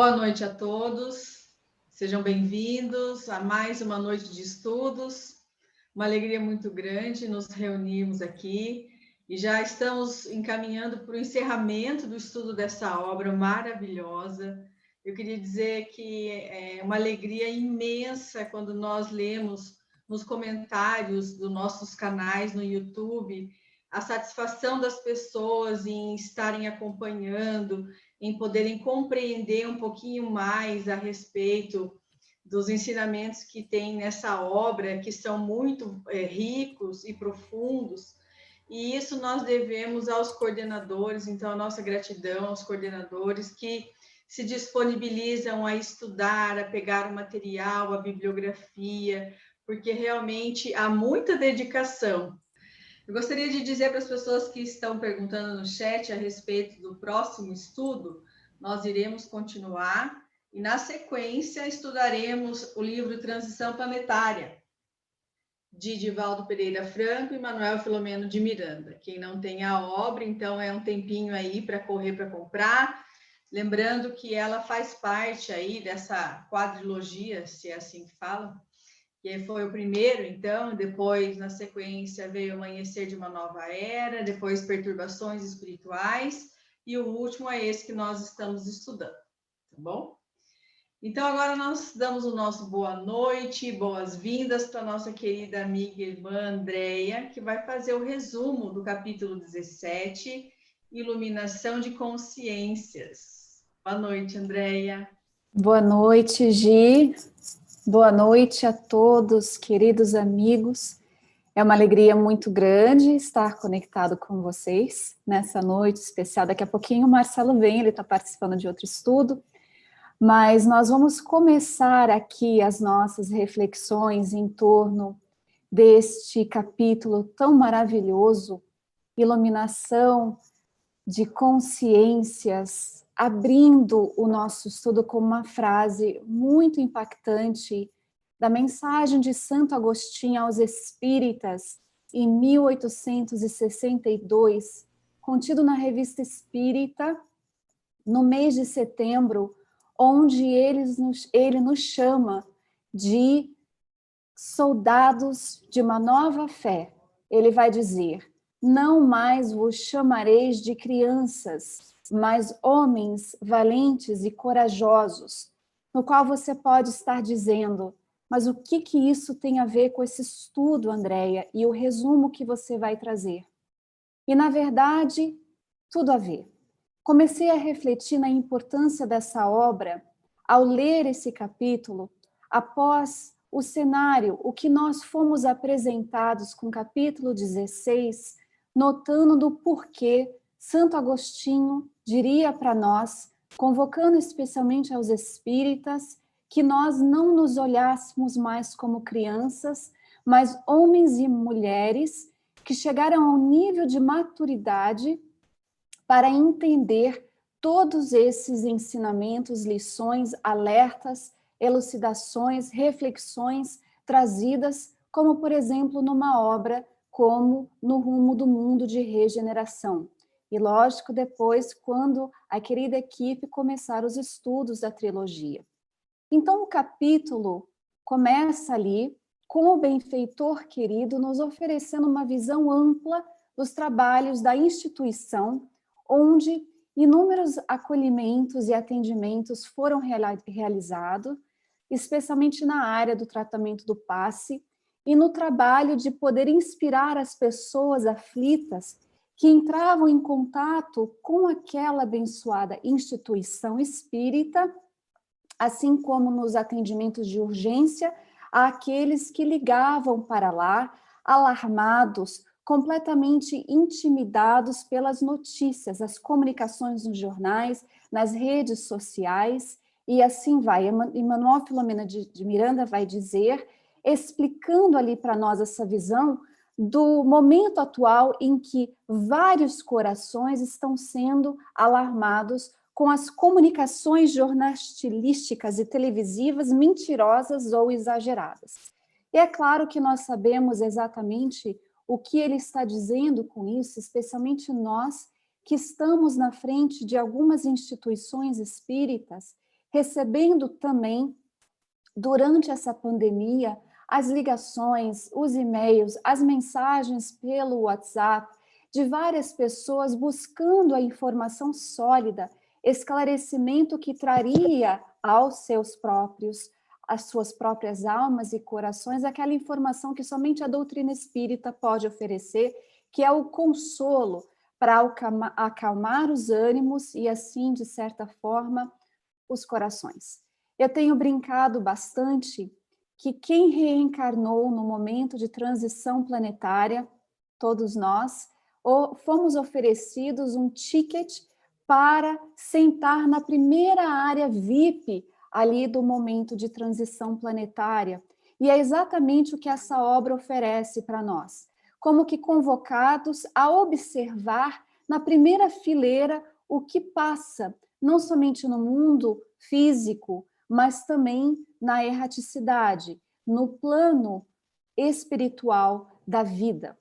Boa noite a todos, sejam bem-vindos a mais uma noite de estudos. Uma alegria muito grande nos reunirmos aqui e já estamos encaminhando para o encerramento do estudo dessa obra maravilhosa. Eu queria dizer que é uma alegria imensa quando nós lemos nos comentários dos nossos canais no YouTube a satisfação das pessoas em estarem acompanhando, em poderem compreender um pouquinho mais a respeito dos ensinamentos que tem nessa obra, que são muito ricos e profundos, e isso nós devemos aos coordenadores. Então, a nossa gratidão aos coordenadores que se disponibilizam a estudar, a pegar o material, a bibliografia, porque realmente há muita dedicação. Eu gostaria de dizer para as pessoas que estão perguntando no chat a respeito do próximo estudo, nós iremos continuar e, na sequência, estudaremos o livro Transição Planetária, de Divaldo Pereira Franco e Manuel Filomeno de Miranda. Quem não tem a obra, então é um tempinho aí para correr para comprar. Lembrando que ela faz parte aí dessa quadrilogia, se é assim que fala, que foi o primeiro, então, depois, na sequência, veio o Amanhecer de uma Nova Era, depois Perturbações Espirituais, e o último é esse que nós estamos estudando, tá bom? Então, agora nós damos o nosso boa noite, boas-vindas para a nossa querida amiga e irmã Andréia, que vai fazer o resumo do capítulo 17, Iluminação de Consciências. Boa noite, Andréia. Boa noite, Gi. Boa noite a todos, queridos amigos. É uma alegria muito grande estar conectado com vocês nessa noite especial. Daqui a pouquinho o Marcelo vem, ele está participando de outro estudo, mas nós vamos começar aqui as nossas reflexões em torno deste capítulo tão maravilhoso, Iluminação de Consciências, abrindo o nosso estudo com uma frase muito impactante da mensagem de Santo Agostinho aos Espíritas, em 1862, contido na Revista Espírita, no mês de setembro, onde ele nos chama de soldados de uma nova fé. Ele vai dizer: não mais vos chamareis de crianças, mas homens valentes e corajosos, no qual você pode estar dizendo, mas o que isso tem a ver com esse estudo, Andréia, e o resumo que você vai trazer? E, na verdade, tudo a ver. Comecei a refletir na importância dessa obra ao ler esse capítulo, após o cenário, o que nós fomos apresentados com o capítulo 16, notando do porquê Santo Agostinho diria para nós, convocando especialmente aos espíritas, que nós não nos olhássemos mais como crianças, mas homens e mulheres que chegaram ao nível de maturidade para entender todos esses ensinamentos, lições, alertas, elucidações, reflexões trazidas, como, por exemplo, numa obra como No Rumo do Mundo de Regeneração. E, lógico, depois, quando a querida equipe começar os estudos da trilogia. Então, o capítulo começa ali com o benfeitor querido nos oferecendo uma visão ampla dos trabalhos da instituição, onde inúmeros acolhimentos e atendimentos foram realizados, especialmente na área do tratamento do passe e no trabalho de poder inspirar as pessoas aflitas que entravam em contato com aquela abençoada instituição espírita, assim como nos atendimentos de urgência, àqueles que ligavam para lá, alarmados, completamente intimidados pelas notícias, as comunicações nos jornais, nas redes sociais, e assim vai. Manuel Filomeno de Miranda vai dizer, explicando ali para nós essa visão do momento atual em que vários corações estão sendo alarmados com as comunicações jornalísticas e televisivas mentirosas ou exageradas. E é claro que nós sabemos exatamente o que ele está dizendo com isso, especialmente nós que estamos na frente de algumas instituições espíritas recebendo também, durante essa pandemia, as ligações, os e-mails, as mensagens pelo WhatsApp de várias pessoas buscando a informação sólida, esclarecimento que traria às suas próprias almas e corações, aquela informação que somente a doutrina espírita pode oferecer, que é o consolo para acalmar os ânimos e assim, de certa forma, os corações. Eu tenho brincado bastante que quem reencarnou no momento de transição planetária, todos nós, fomos oferecidos um ticket para sentar na primeira área VIP ali do momento de transição planetária. E é exatamente o que essa obra oferece para nós. Como que convocados a observar na primeira fileira o que passa, não somente no mundo físico, mas também na erraticidade, no plano espiritual da vida.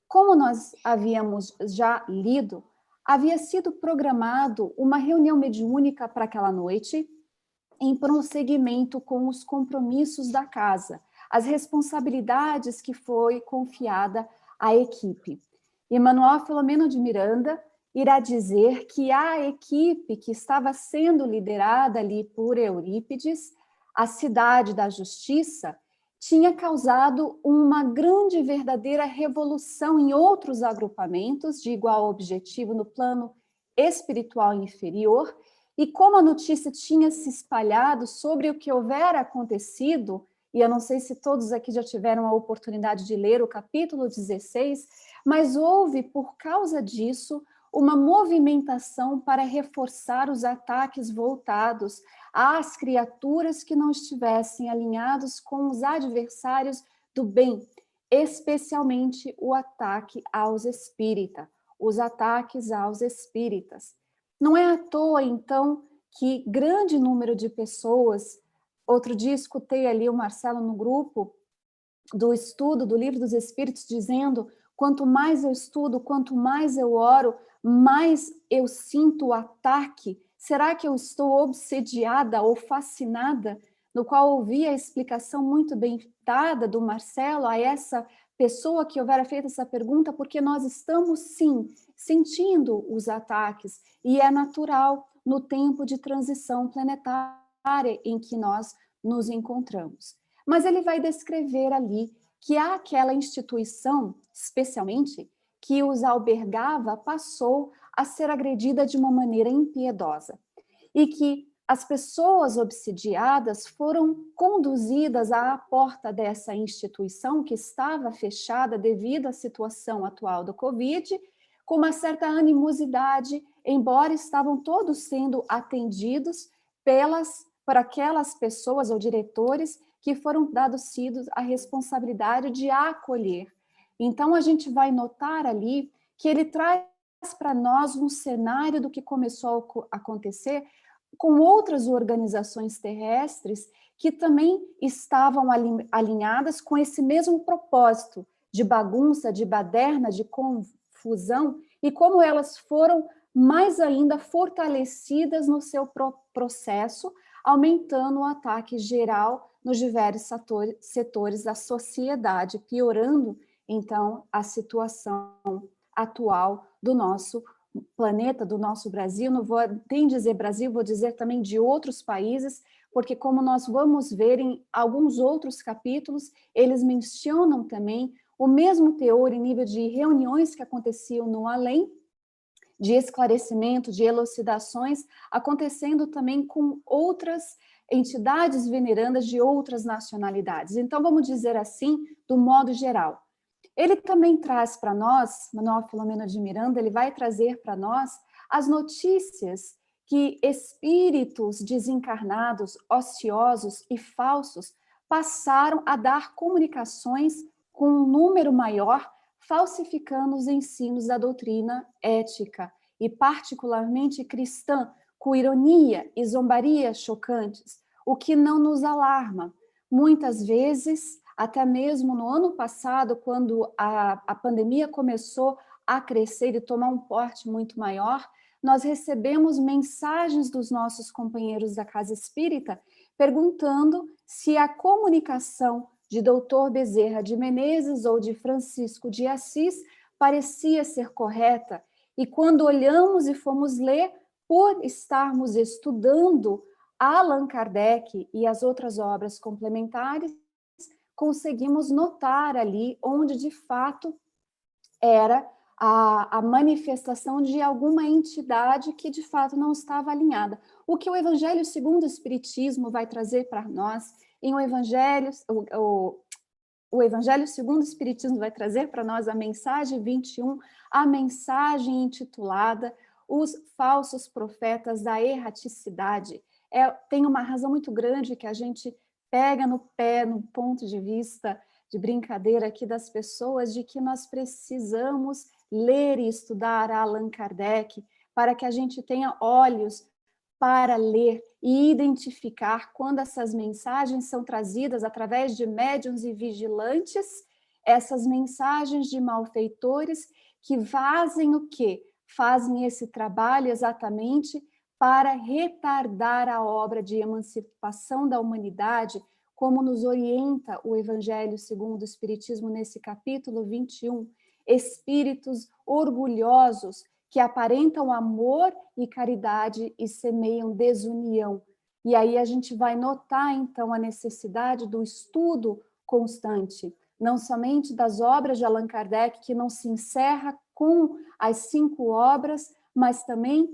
Como nós havíamos já lido, havia sido programado uma reunião mediúnica para aquela noite, em prosseguimento com os compromissos da casa, as responsabilidades que foi confiada à equipe. Emmanuel Filomeno de Miranda irá dizer que a equipe que estava sendo liderada ali por Eurípides, a cidade da justiça, tinha causado uma grande e verdadeira revolução em outros agrupamentos de igual objetivo no plano espiritual inferior, e como a notícia tinha se espalhado sobre o que houvera acontecido, e eu não sei se todos aqui já tiveram a oportunidade de ler o capítulo 16, mas houve, por causa disso, uma movimentação para reforçar os ataques voltados às criaturas que não estivessem alinhados com os adversários do bem, especialmente o ataque aos espíritas, os ataques aos espíritas. Não é à toa, então, que grande número de pessoas, outro dia escutei ali o Marcelo no grupo do estudo do Livro dos Espíritos dizendo: quanto mais eu estudo, quanto mais eu oro, mais eu sinto o ataque. Será que eu estou obsediada ou fascinada? No qual ouvi a explicação muito bem dada do Marcelo a essa pessoa que houvera feito essa pergunta, porque nós estamos, sim, sentindo os ataques, e é natural no tempo de transição planetária em que nós nos encontramos. Mas ele vai descrever ali que aquela instituição, especialmente, que os albergava, passou a ser agredida de uma maneira impiedosa. E que as pessoas obsidiadas foram conduzidas à porta dessa instituição, que estava fechada devido à situação atual do Covid, com uma certa animosidade, embora estavam todos sendo atendidos por aquelas pessoas ou diretores que foram dados a responsabilidade de acolher. Então, a gente vai notar ali que ele traz para nós um cenário do que começou a acontecer com outras organizações terrestres que também estavam alinhadas com esse mesmo propósito de bagunça, de baderna, de confusão, e como elas foram mais ainda fortalecidas no seu processo, aumentando o ataque geral nos diversos setores da sociedade, piorando, então, a situação atual do nosso planeta, do nosso Brasil. Não vou nem dizer Brasil, vou dizer também de outros países, porque como nós vamos ver em alguns outros capítulos, eles mencionam também o mesmo teor em nível de reuniões que aconteciam no além, de esclarecimento, de elucidações, acontecendo também com outras entidades venerandas de outras nacionalidades. Então, vamos dizer assim, do modo geral. Ele também traz para nós, Manuel Filomeno de Miranda, ele vai trazer para nós as notícias que espíritos desencarnados, ociosos e falsos passaram a dar comunicações com um número maior, falsificando os ensinos da doutrina ética, e particularmente cristã, com ironia e zombaria chocantes, o que não nos alarma. Muitas vezes, até mesmo no ano passado, quando a pandemia começou a crescer e tomar um porte muito maior, nós recebemos mensagens dos nossos companheiros da Casa Espírita perguntando se a comunicação de Dr. Bezerra de Menezes ou de Francisco de Assis parecia ser correta. E quando olhamos e fomos ler, por estarmos estudando Allan Kardec e as outras obras complementares, conseguimos notar ali onde de fato era a manifestação de alguma entidade que de fato não estava alinhada. O que o Evangelho segundo o Espiritismo vai trazer para nós, em o Evangelho segundo o Espiritismo vai trazer para nós a mensagem 21, a mensagem intitulada Os Falsos Profetas da Erraticidade. Tem uma razão muito grande que a gente pega no pé, no ponto de vista de brincadeira aqui das pessoas, de que nós precisamos ler e estudar Allan Kardec para que a gente tenha olhos para ler e identificar quando essas mensagens são trazidas através de médiuns e vigilantes, essas mensagens de malfeitores que fazem o quê? Fazem esse trabalho exatamente para retardar a obra de emancipação da humanidade, como nos orienta o Evangelho segundo o Espiritismo nesse capítulo 21, espíritos orgulhosos que aparentam amor e caridade e semeiam desunião. E aí a gente vai notar, então, a necessidade do estudo constante, não somente das obras de Allan Kardec, que não se encerra com as 5 obras, mas também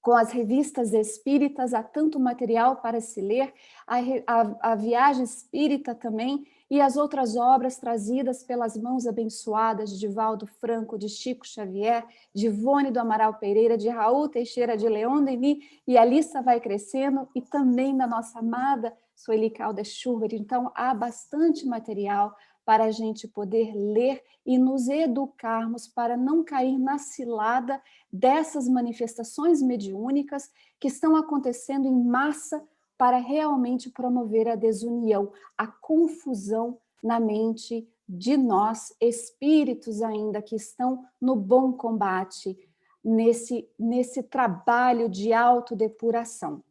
com as revistas espíritas, há tanto material para se ler, a Viagem Espírita também, e as outras obras trazidas pelas mãos abençoadas de Divaldo Franco, de Chico Xavier, de Ivone do Amaral Pereira, de Raul Teixeira, de Leon Denis, e a lista vai crescendo, e também da nossa amada Sueli Caldas Schubert. Então, há bastante material para a gente poder ler e nos educarmos para não cair na cilada dessas manifestações mediúnicas que estão acontecendo em massa para realmente promover a desunião, a confusão na mente de nós, espíritos ainda que estão no bom combate, nesse trabalho de autodepuração.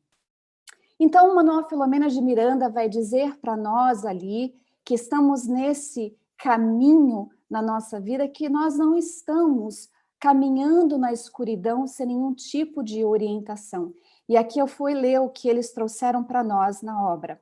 Então, Manuel Filomena de Miranda vai dizer para nós ali que estamos nesse caminho na nossa vida, que nós não estamos caminhando na escuridão sem nenhum tipo de orientação. E aqui eu fui ler o que eles trouxeram para nós na obra.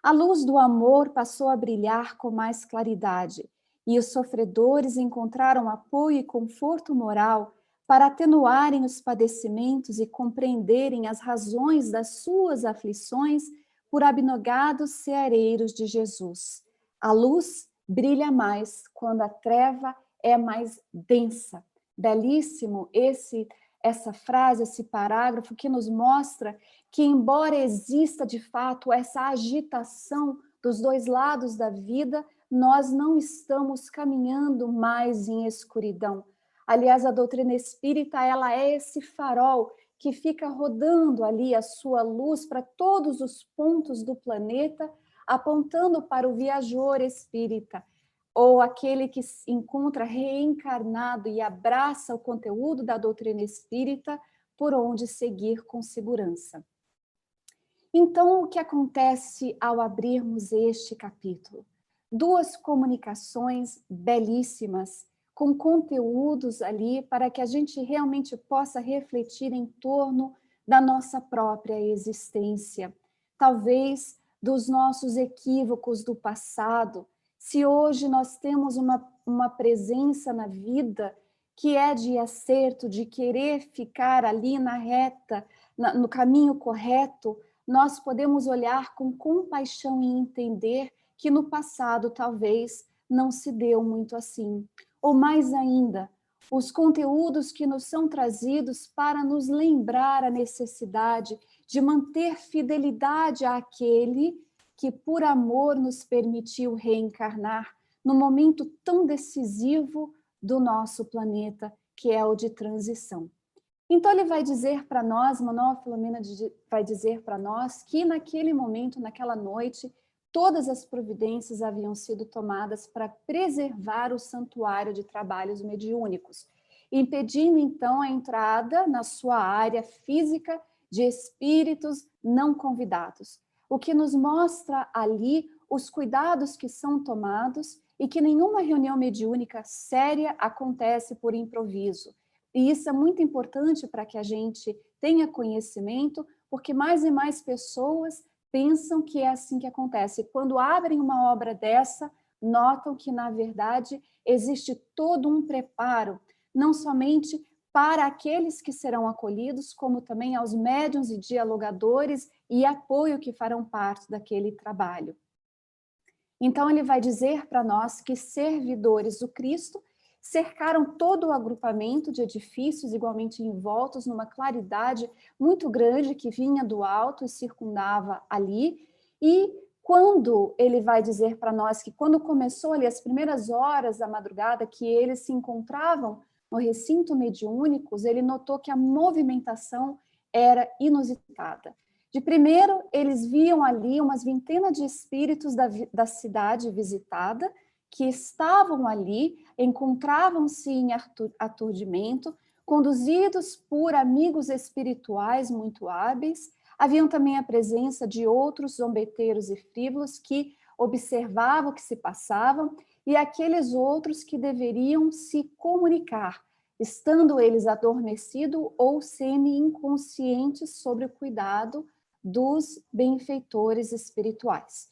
A luz do amor passou a brilhar com mais claridade, e os sofredores encontraram apoio e conforto moral para atenuarem os padecimentos e compreenderem as razões das suas aflições por abnegados ceareiros de Jesus. A luz brilha mais quando a treva é mais densa. Belíssimo essa frase, esse parágrafo que nos mostra que, embora exista de fato essa agitação dos dois lados da vida, nós não estamos caminhando mais em escuridão. Aliás, a doutrina espírita, ela é esse farol que fica rodando ali a sua luz para todos os pontos do planeta, apontando para o viajor espírita, ou aquele que se encontra reencarnado e abraça o conteúdo da doutrina espírita, por onde seguir com segurança. Então, o que acontece ao abrirmos este capítulo? 2 comunicações belíssimas, com conteúdos ali para que a gente realmente possa refletir em torno da nossa própria existência. Talvez dos nossos equívocos do passado. Se hoje nós temos uma presença na vida que é de acerto, de querer ficar ali na reta, no caminho correto, nós podemos olhar com compaixão e entender que no passado talvez não se deu muito assim. Ou mais ainda, os conteúdos que nos são trazidos para nos lembrar a necessidade de manter fidelidade àquele que por amor nos permitiu reencarnar no momento tão decisivo do nosso planeta, que é o de transição. Então ele vai dizer para nós, Manuel Filomena vai dizer para nós que naquele momento, naquela noite, todas as providências haviam sido tomadas para preservar o santuário de trabalhos mediúnicos. impedindo então a entrada na sua área física de espíritos não convidados. O que nos mostra ali os cuidados que são tomados e que nenhuma reunião mediúnica séria acontece por improviso. E isso é muito importante para que a gente tenha conhecimento, porque mais e mais pessoas pensam que é assim que acontece. Quando abrem uma obra dessa, notam que, na verdade, existe todo um preparo, não somente para aqueles que serão acolhidos, como também aos médiuns e dialogadores e apoio que farão parte daquele trabalho. Então, ele vai dizer para nós que servidores do Cristo cercaram todo o agrupamento de edifícios igualmente envoltos numa claridade muito grande que vinha do alto e circundava ali. E quando ele vai dizer para nós que quando começou ali as primeiras horas da madrugada que eles se encontravam no recinto mediúnico, ele notou que a movimentação era inusitada. De primeiro, eles viam ali umas vintenas de espíritos da cidade visitada, que estavam ali, encontravam-se em aturdimento, conduzidos por amigos espirituais muito hábeis. Haviam também a presença de outros zombeteiros e frívolos que observavam o que se passava, e aqueles outros que deveriam se comunicar, estando eles adormecidos ou semi-inconscientes sobre o cuidado dos benfeitores espirituais.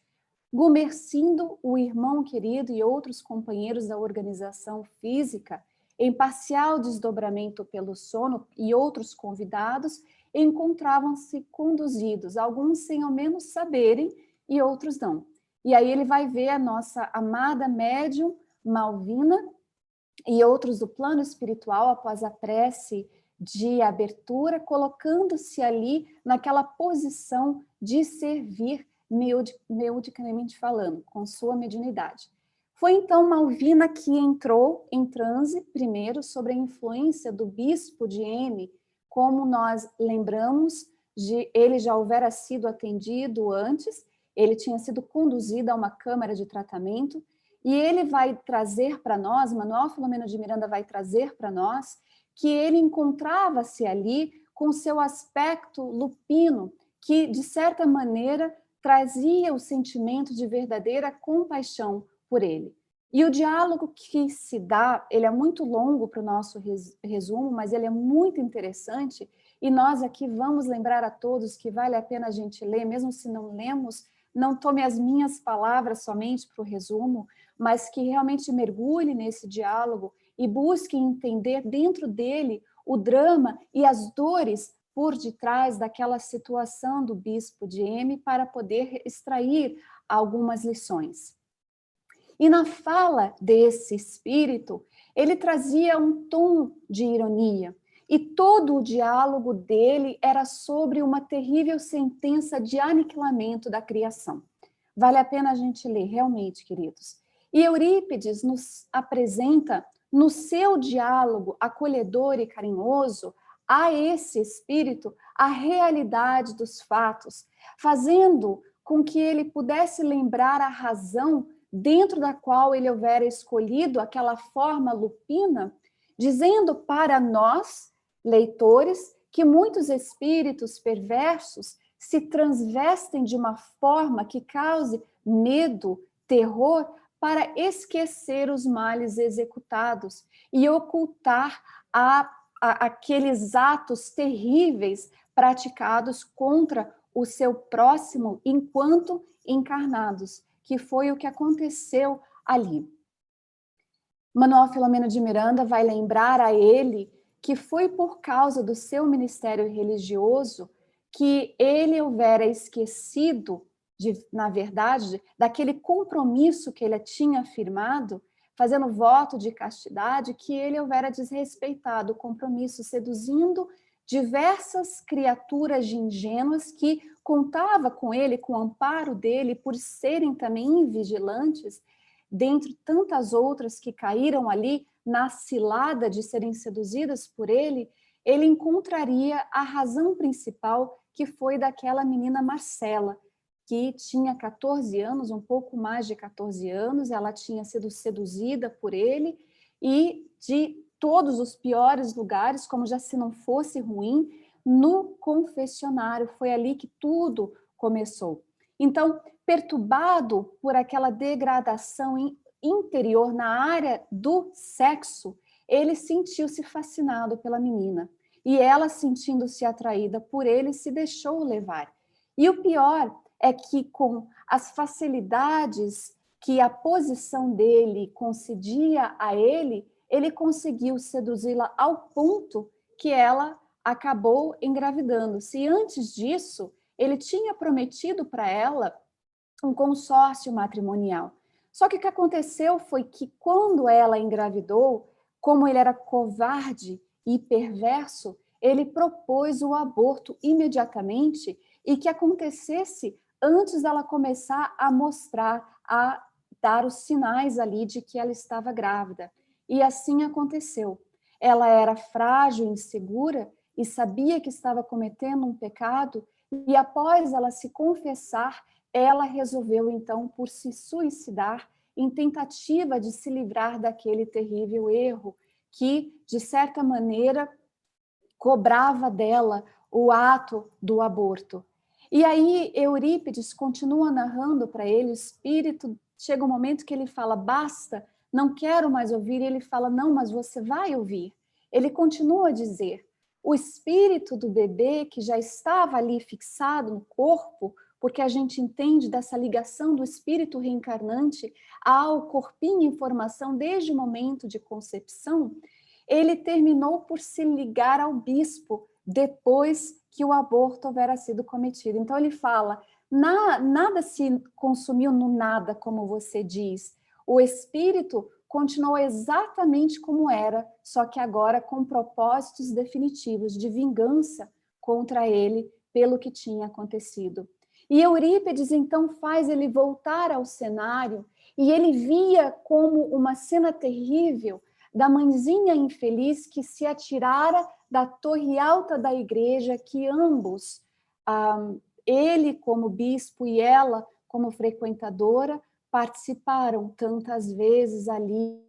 Gumercindo, o irmão querido e outros companheiros da organização física, em parcial desdobramento pelo sono, e outros convidados, encontravam-se conduzidos, alguns sem ao menos saberem e outros não. E aí ele vai ver a nossa amada médium Malvina e outros do plano espiritual após a prece de abertura, colocando-se ali naquela posição de servir mediunicamente falando, com sua mediunidade. Foi então Malvina que entrou em transe, primeiro, sobre a influência do bispo de M, como nós lembramos, ele já houvera sido atendido antes, ele tinha sido conduzido a uma câmara de tratamento, e ele vai trazer para nós, Manuel Filomeno de Miranda vai trazer para nós, que ele encontrava-se ali com seu aspecto lupino, que, de certa maneira, trazia o sentimento de verdadeira compaixão por ele. E o diálogo que se dá, ele é muito longo para o nosso resumo, mas ele é muito interessante, e nós aqui vamos lembrar a todos que vale a pena a gente ler, mesmo se não lemos, não tome as minhas palavras somente para o resumo, mas que realmente mergulhe nesse diálogo e busque entender dentro dele o drama e as dores por detrás daquela situação do bispo de M para poder extrair algumas lições. E na fala desse espírito, ele trazia um tom de ironia, e todo o diálogo dele era sobre uma terrível sentença de aniquilamento da criação. Vale a pena a gente ler, realmente, queridos. E Eurípides nos apresenta, no seu diálogo acolhedor e carinhoso, a esse espírito a realidade dos fatos, fazendo com que ele pudesse lembrar a razão dentro da qual ele houvera escolhido aquela forma lupina, dizendo para nós, leitores, que muitos espíritos perversos se transvestem de uma forma que cause medo, terror, para esquecer os males executados e ocultar aqueles atos terríveis praticados contra o seu próximo enquanto encarnados, que foi o que aconteceu ali. Manuel Filomeno de Miranda vai lembrar a ele que foi por causa do seu ministério religioso que ele houvera esquecido, na verdade, daquele compromisso que ele tinha afirmado, fazendo voto de castidade, que ele houvera desrespeitado o compromisso, seduzindo diversas criaturas ingênuas que contava com ele, com o amparo dele, por serem também vigilantes, dentre tantas outras que caíram ali na cilada de serem seduzidas por ele, ele encontraria a razão principal, que foi daquela menina Marcela, que tinha 14 anos, um pouco mais de 14 anos, ela tinha sido seduzida por ele, e de todos os piores lugares, como já se não fosse ruim, no confessionário. Foi ali que tudo começou. Então, perturbado por aquela degradação interior na área do sexo, ele sentiu-se fascinado pela menina. E ela, sentindo-se atraída por ele, se deixou levar. E o pior é que, com as facilidades que a posição dele concedia a ele, ele conseguiu seduzi-la ao ponto que ela acabou engravidando-se. E antes disso, ele tinha prometido para ela um consórcio matrimonial. Só que o que aconteceu foi que, quando ela engravidou, como ele era covarde e perverso, ele propôs o aborto imediatamente e que acontecesse antes dela começar a mostrar, a dar os sinais ali de que ela estava grávida. E assim aconteceu. Ela era frágil, insegura e sabia que estava cometendo um pecado, e após ela se confessar, ela resolveu então por se suicidar em tentativa de se livrar daquele terrível erro que, de certa maneira, cobrava dela o ato do aborto. E aí Eurípides continua narrando para ele, o espírito, chega um momento que ele fala, basta, não quero mais ouvir, e ele fala, não, mas você vai ouvir. Ele continua a dizer, o espírito do bebê que já estava ali fixado no corpo, porque a gente entende dessa ligação do espírito reencarnante ao corpinho em formação desde o momento de concepção, ele terminou por se ligar ao bispo depois que o aborto houvera sido cometido. Então ele fala, nada se consumiu no nada, como você diz. O espírito continuou exatamente como era, só que agora com propósitos definitivos de vingança contra ele pelo que tinha acontecido. E Eurípides então faz ele voltar ao cenário e ele via como uma cena terrível da mãezinha infeliz que se atirara da torre alta da igreja, que ambos, ele como bispo e ela como frequentadora, participaram tantas vezes ali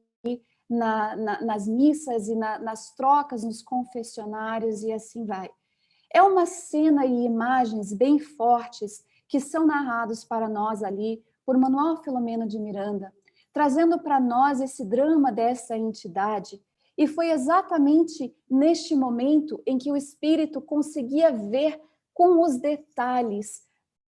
nas missas e nas trocas nos confessionários e assim vai. É uma cena e imagens bem fortes que são narrados para nós ali por Manuel Filomeno de Miranda, trazendo para nós esse drama dessa entidade. E foi exatamente neste momento em que o espírito conseguia ver com os detalhes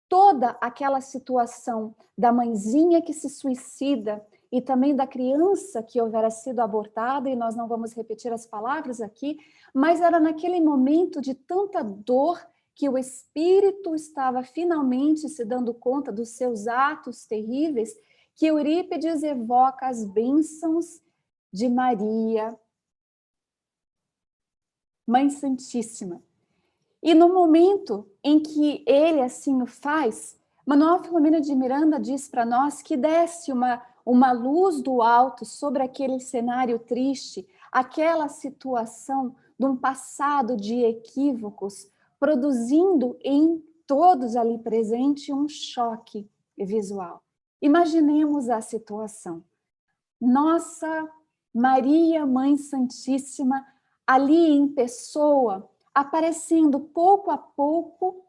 toda aquela situação da mãezinha que se suicida e também da criança que houvera sido abortada, e nós não vamos repetir as palavras aqui, mas era naquele momento de tanta dor que o espírito estava finalmente se dando conta dos seus atos terríveis, que Eurípides evoca as bênçãos de Maria, Mãe Santíssima. E no momento em que ele assim o faz, Manuel Filomeno de Miranda diz para nós que desce uma luz do alto sobre aquele cenário triste, aquela situação de um passado de equívocos, produzindo em todos ali presentes um choque visual. Imaginemos a situação. Nossa Maria, Mãe Santíssima, ali em pessoa, aparecendo pouco a pouco,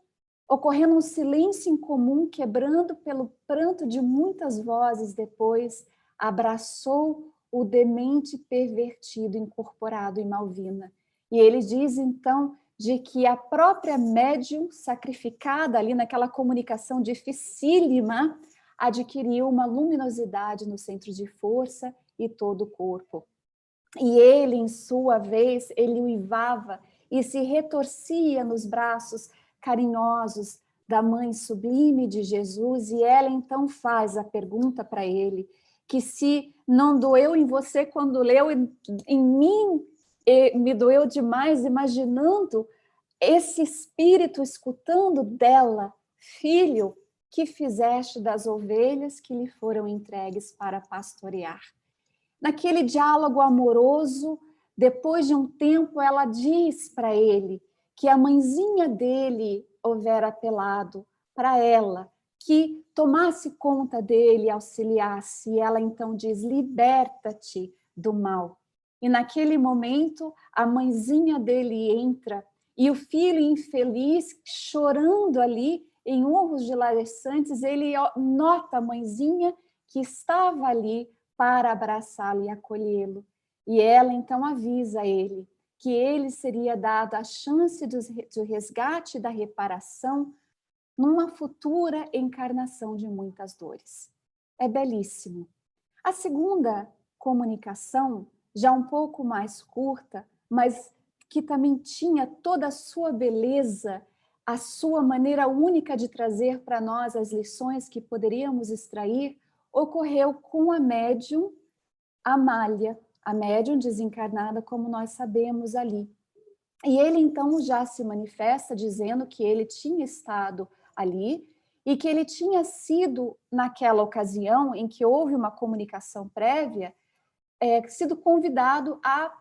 ocorrendo um silêncio incomum, quebrando pelo pranto de muitas vozes depois, abraçou o demente pervertido incorporado em Malvina. E ele diz, então, de que a própria médium sacrificada ali naquela comunicação dificílima adquiriu uma luminosidade no centro de força e todo o corpo. E ele, em sua vez, ele uivava e se retorcia nos braços carinhosos da Mãe Sublime de Jesus, e ela então faz a pergunta para ele, que se não doeu em você quando leu, em mim me doeu demais, imaginando esse espírito escutando dela, filho, que fizeste das ovelhas que lhe foram entregues para pastorear. Naquele diálogo amoroso, depois de um tempo, ela diz para ele que a mãezinha dele houvera apelado para ela, que tomasse conta dele, auxiliasse, e ela então diz, liberta-te do mal. E naquele momento, a mãezinha dele entra e o filho infeliz, chorando ali, em urros de laçantes, ele nota a mãezinha que estava ali para abraçá-lo e acolhê-lo. E ela então avisa ele que ele seria dado a chance de resgate e da reparação numa futura encarnação de muitas dores. É belíssimo. A segunda comunicação, já um pouco mais curta, mas que também tinha toda a sua beleza, a sua maneira única de trazer para nós as lições que poderíamos extrair, ocorreu com a médium Amália, a médium desencarnada, como nós sabemos ali. E ele então já se manifesta dizendo que ele tinha estado ali e que ele tinha sido, naquela ocasião em que houve uma comunicação prévia, sido convidado a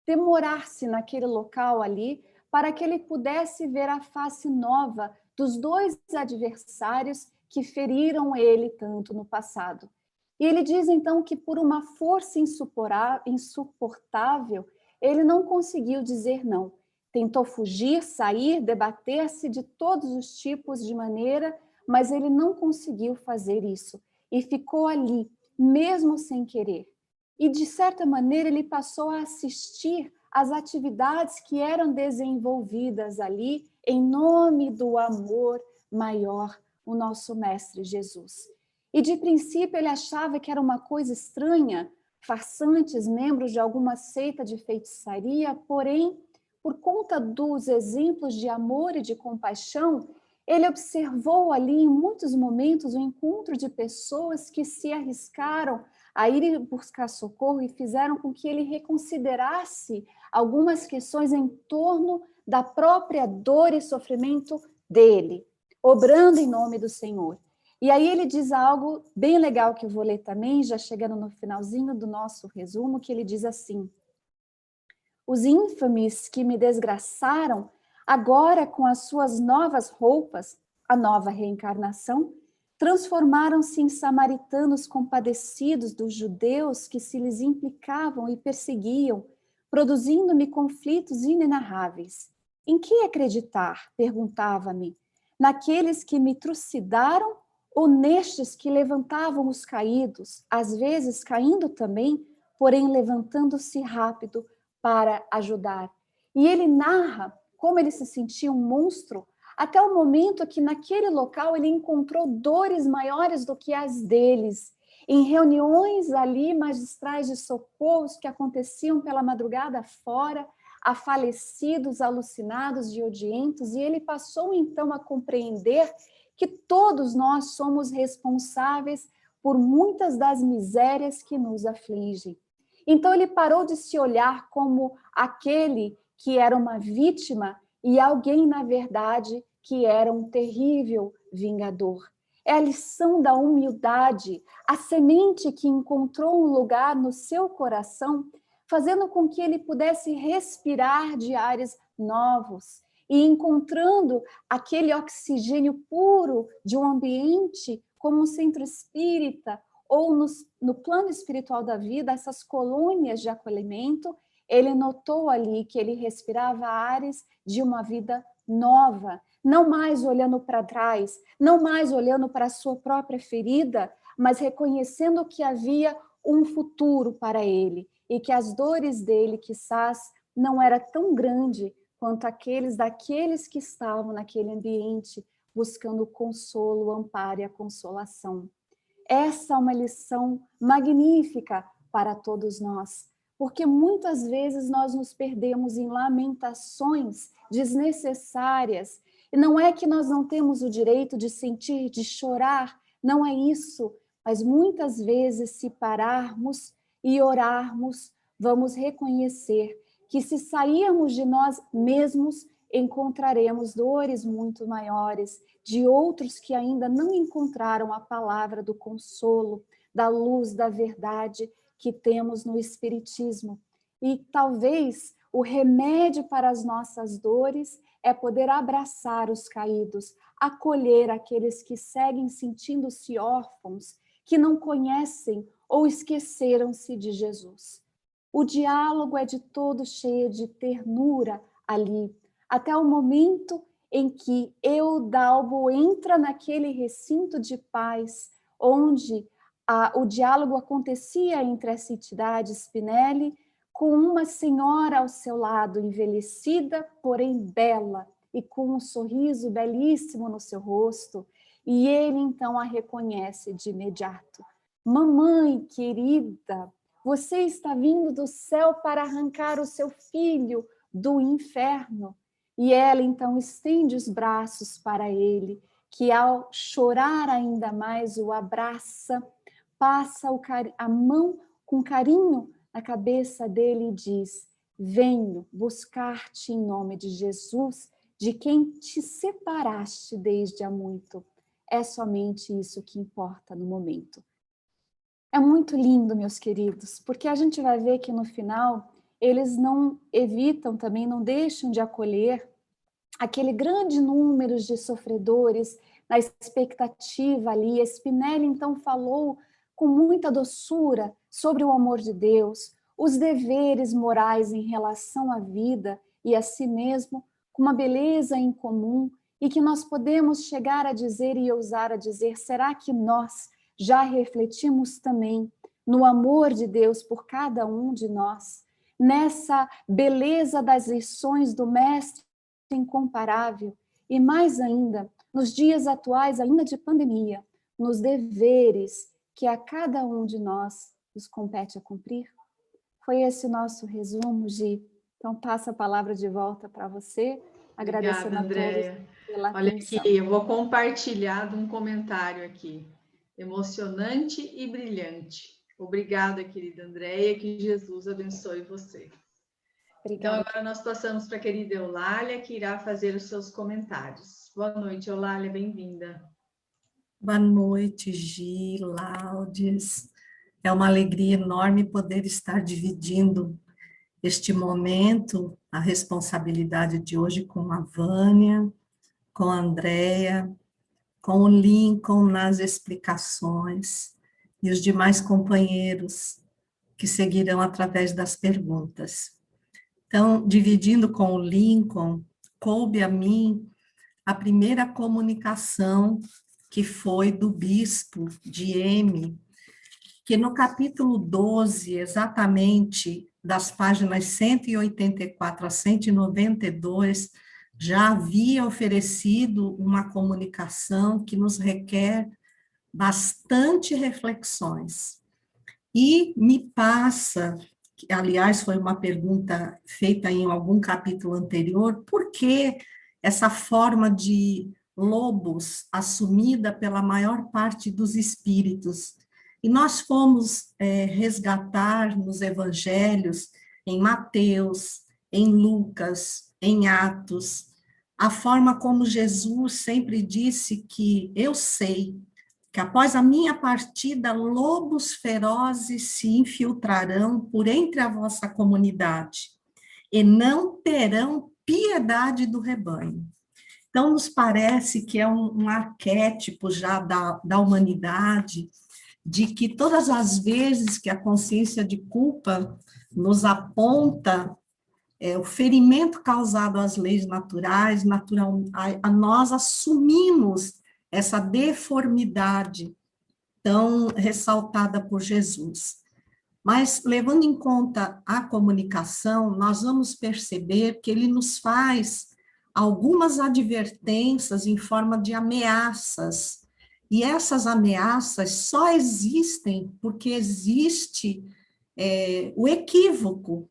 demorar-se naquele local ali para que ele pudesse ver a face nova dos dois adversários que feriram ele tanto no passado. E ele diz então que por uma força insuportável, ele não conseguiu dizer não. Tentou fugir, sair, debater-se de todos os tipos de maneira, mas ele não conseguiu fazer isso. E ficou ali, mesmo sem querer. E, de certa maneira, ele passou a assistir às atividades que eram desenvolvidas ali em nome do amor maior, o nosso Mestre Jesus. E, de princípio, ele achava que era uma coisa estranha, farsantes, membros de alguma seita de feitiçaria, porém, por conta dos exemplos de amor e de compaixão, ele observou ali, em muitos momentos, o encontro de pessoas que se arriscaram a ir buscar socorro e fizeram com que ele reconsiderasse algumas questões em torno da própria dor e sofrimento dele, obrando em nome do Senhor. E aí ele diz algo bem legal que eu vou ler também, já chegando no finalzinho do nosso resumo, que ele diz assim: os infames que me desgraçaram, agora com as suas novas roupas, a nova reencarnação, transformaram-se em samaritanos compadecidos dos judeus que se lhes implicavam e perseguiam, produzindo-me conflitos inenarráveis. Em que acreditar? Perguntava-me. Naqueles que me trucidaram ou nestes que levantavam os caídos, às vezes caindo também, porém levantando-se rápido para ajudar. E ele narra como ele se sentia um monstro, até o momento que naquele local ele encontrou dores maiores do que as deles. Em reuniões ali magistrais de socorros que aconteciam pela madrugada fora, a falecidos, alucinados e odientos, e ele passou então a compreender que todos nós somos responsáveis por muitas das misérias que nos afligem. Então ele parou de se olhar como aquele que era uma vítima e alguém, na verdade, que era um terrível vingador. É a lição da humildade, a semente que encontrou um lugar no seu coração, fazendo com que ele pudesse respirar de ares novos e encontrando aquele oxigênio puro de um ambiente como um centro espírita ou no plano espiritual da vida, essas colônias de acolhimento, ele notou ali que ele respirava ares de uma vida nova, não mais olhando para trás, não mais olhando para a sua própria ferida, mas reconhecendo que havia um futuro para ele e que as dores dele, quizás, não era tão grande quanto aqueles daqueles que estavam naquele ambiente buscando o consolo, o amparo e a consolação. Essa é uma lição magnífica para todos nós, porque muitas vezes nós nos perdemos em lamentações desnecessárias. E não é que nós não temos o direito de sentir, de chorar, não é isso, mas muitas vezes, se pararmos e orarmos, vamos reconhecer que se sairmos de nós mesmos, encontraremos dores muito maiores de outros que ainda não encontraram a palavra do consolo, da luz, da verdade que temos no Espiritismo. E talvez o remédio para as nossas dores é poder abraçar os caídos, acolher aqueles que seguem sentindo-se órfãos, que não conhecem ou esqueceram-se de Jesus. O diálogo é de todo cheio de ternura ali, até o momento em que Eudalbo entra naquele recinto de paz, onde o diálogo acontecia entre essa entidade Spinelli com uma senhora ao seu lado, envelhecida, porém bela, e com um sorriso belíssimo no seu rosto, e ele então a reconhece de imediato. Mamãe querida, você está vindo do céu para arrancar o seu filho do inferno. E ela então estende os braços para ele, que ao chorar ainda mais o abraça, passa a mão com carinho na cabeça dele e diz: venho buscar-te em nome de Jesus, de quem te separaste desde há muito. É somente isso que importa no momento. É muito lindo, meus queridos, porque a gente vai ver que no final eles não evitam também, não deixam de acolher aquele grande número de sofredores na expectativa ali. Spinelli então falou com muita doçura sobre o amor de Deus, os deveres morais em relação à vida e a si mesmo, com uma beleza em comum, e que nós podemos chegar a dizer e ousar a dizer: será que nós já refletimos também no amor de Deus por cada um de nós, nessa beleza das lições do Mestre incomparável, e mais ainda, nos dias atuais, ainda de pandemia, nos deveres que a cada um de nós nos compete a cumprir? Foi esse o nosso resumo, Gi. Então, passo a palavra de volta para você, agradecendo Obrigada, a todos Andréia. pela Olha atenção. aqui, eu vou compartilhar de um comentário aqui. Emocionante e brilhante. Obrigada, querida Andréia, que Jesus abençoe você. Obrigada. Então, agora nós passamos para a querida Eulália, que irá fazer os seus comentários. Boa noite, Eulália, bem-vinda. Boa noite, Gi, Laudes. É uma alegria enorme poder estar dividindo este momento, a responsabilidade de hoje com a Vânia, com a Andréia, com o Lincoln nas explicações e os demais companheiros que seguirão através das perguntas. Então, dividindo com o Lincoln, coube a mim a primeira comunicação que foi do bispo de M, que no capítulo 12, exatamente das páginas 184 a 192, já havia oferecido uma comunicação que nos requer bastante reflexões. E me passa, que, aliás, foi uma pergunta feita em algum capítulo anterior, por que essa forma de lobos assumida pela maior parte dos espíritos? E nós fomos resgatar nos evangelhos, em Mateus, em Lucas, em Atos, a forma como Jesus sempre disse que eu sei que após a minha partida, lobos ferozes se infiltrarão por entre a vossa comunidade, e não terão piedade do rebanho. Então, nos parece que é um arquétipo já da humanidade, de que todas as vezes que a consciência de culpa nos aponta o ferimento causado às leis naturais, nós assumimos essa deformidade tão ressaltada por Jesus. Mas, levando em conta a comunicação, nós vamos perceber que ele nos faz algumas advertências em forma de ameaças, e essas ameaças só existem porque existe o equívoco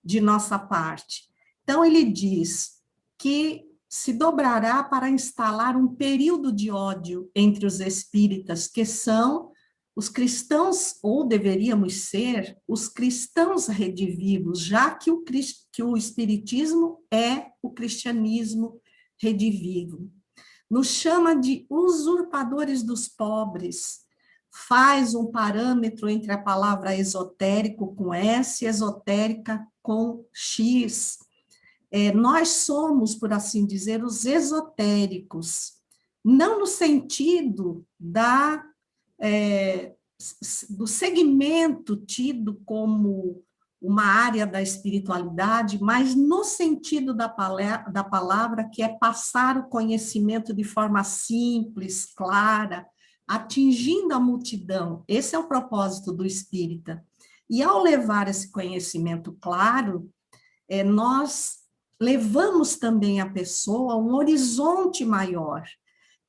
de nossa parte. Então, ele diz que se dobrará para instalar um período de ódio entre os espíritas, que são os cristãos, ou deveríamos ser, os cristãos redivivos, já que o espiritismo é o cristianismo redivivo. Nos chama de usurpadores dos pobres, faz um parâmetro entre a palavra esotérico com S e esotérica com X. Nós somos, por assim dizer, os esotéricos, não no sentido do segmento tido como uma área da espiritualidade, mas no sentido da palavra, que é passar o conhecimento de forma simples, clara, atingindo a multidão. Esse é o propósito do espírita. E ao levar esse conhecimento claro, nós levamos também a pessoa a um horizonte maior,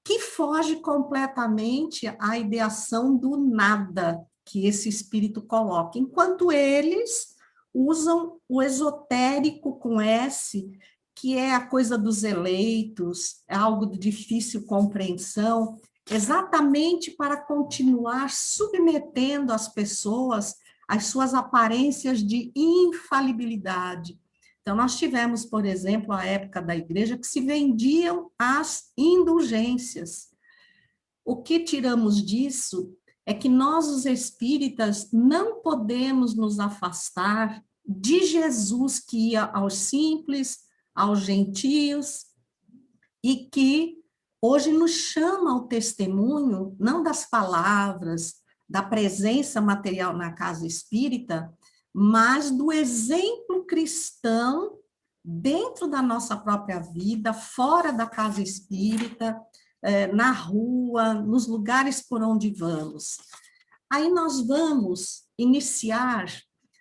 que foge completamente à ideação do nada que esse espírito coloca, enquanto eles usam o esotérico com S, que é a coisa dos eleitos, é algo de difícil compreensão, exatamente para continuar submetendo as pessoas às suas aparências de infalibilidade. Então, nós tivemos, por exemplo, a época da igreja que se vendiam as indulgências. O que tiramos disso é que nós, os espíritas, não podemos nos afastar de Jesus, que ia aos simples, aos gentios, e que hoje nos chama ao testemunho, não das palavras, da presença material na casa espírita, mas do exemplo cristão dentro da nossa própria vida, fora da casa espírita, na rua, nos lugares por onde vamos. Aí nós vamos iniciar,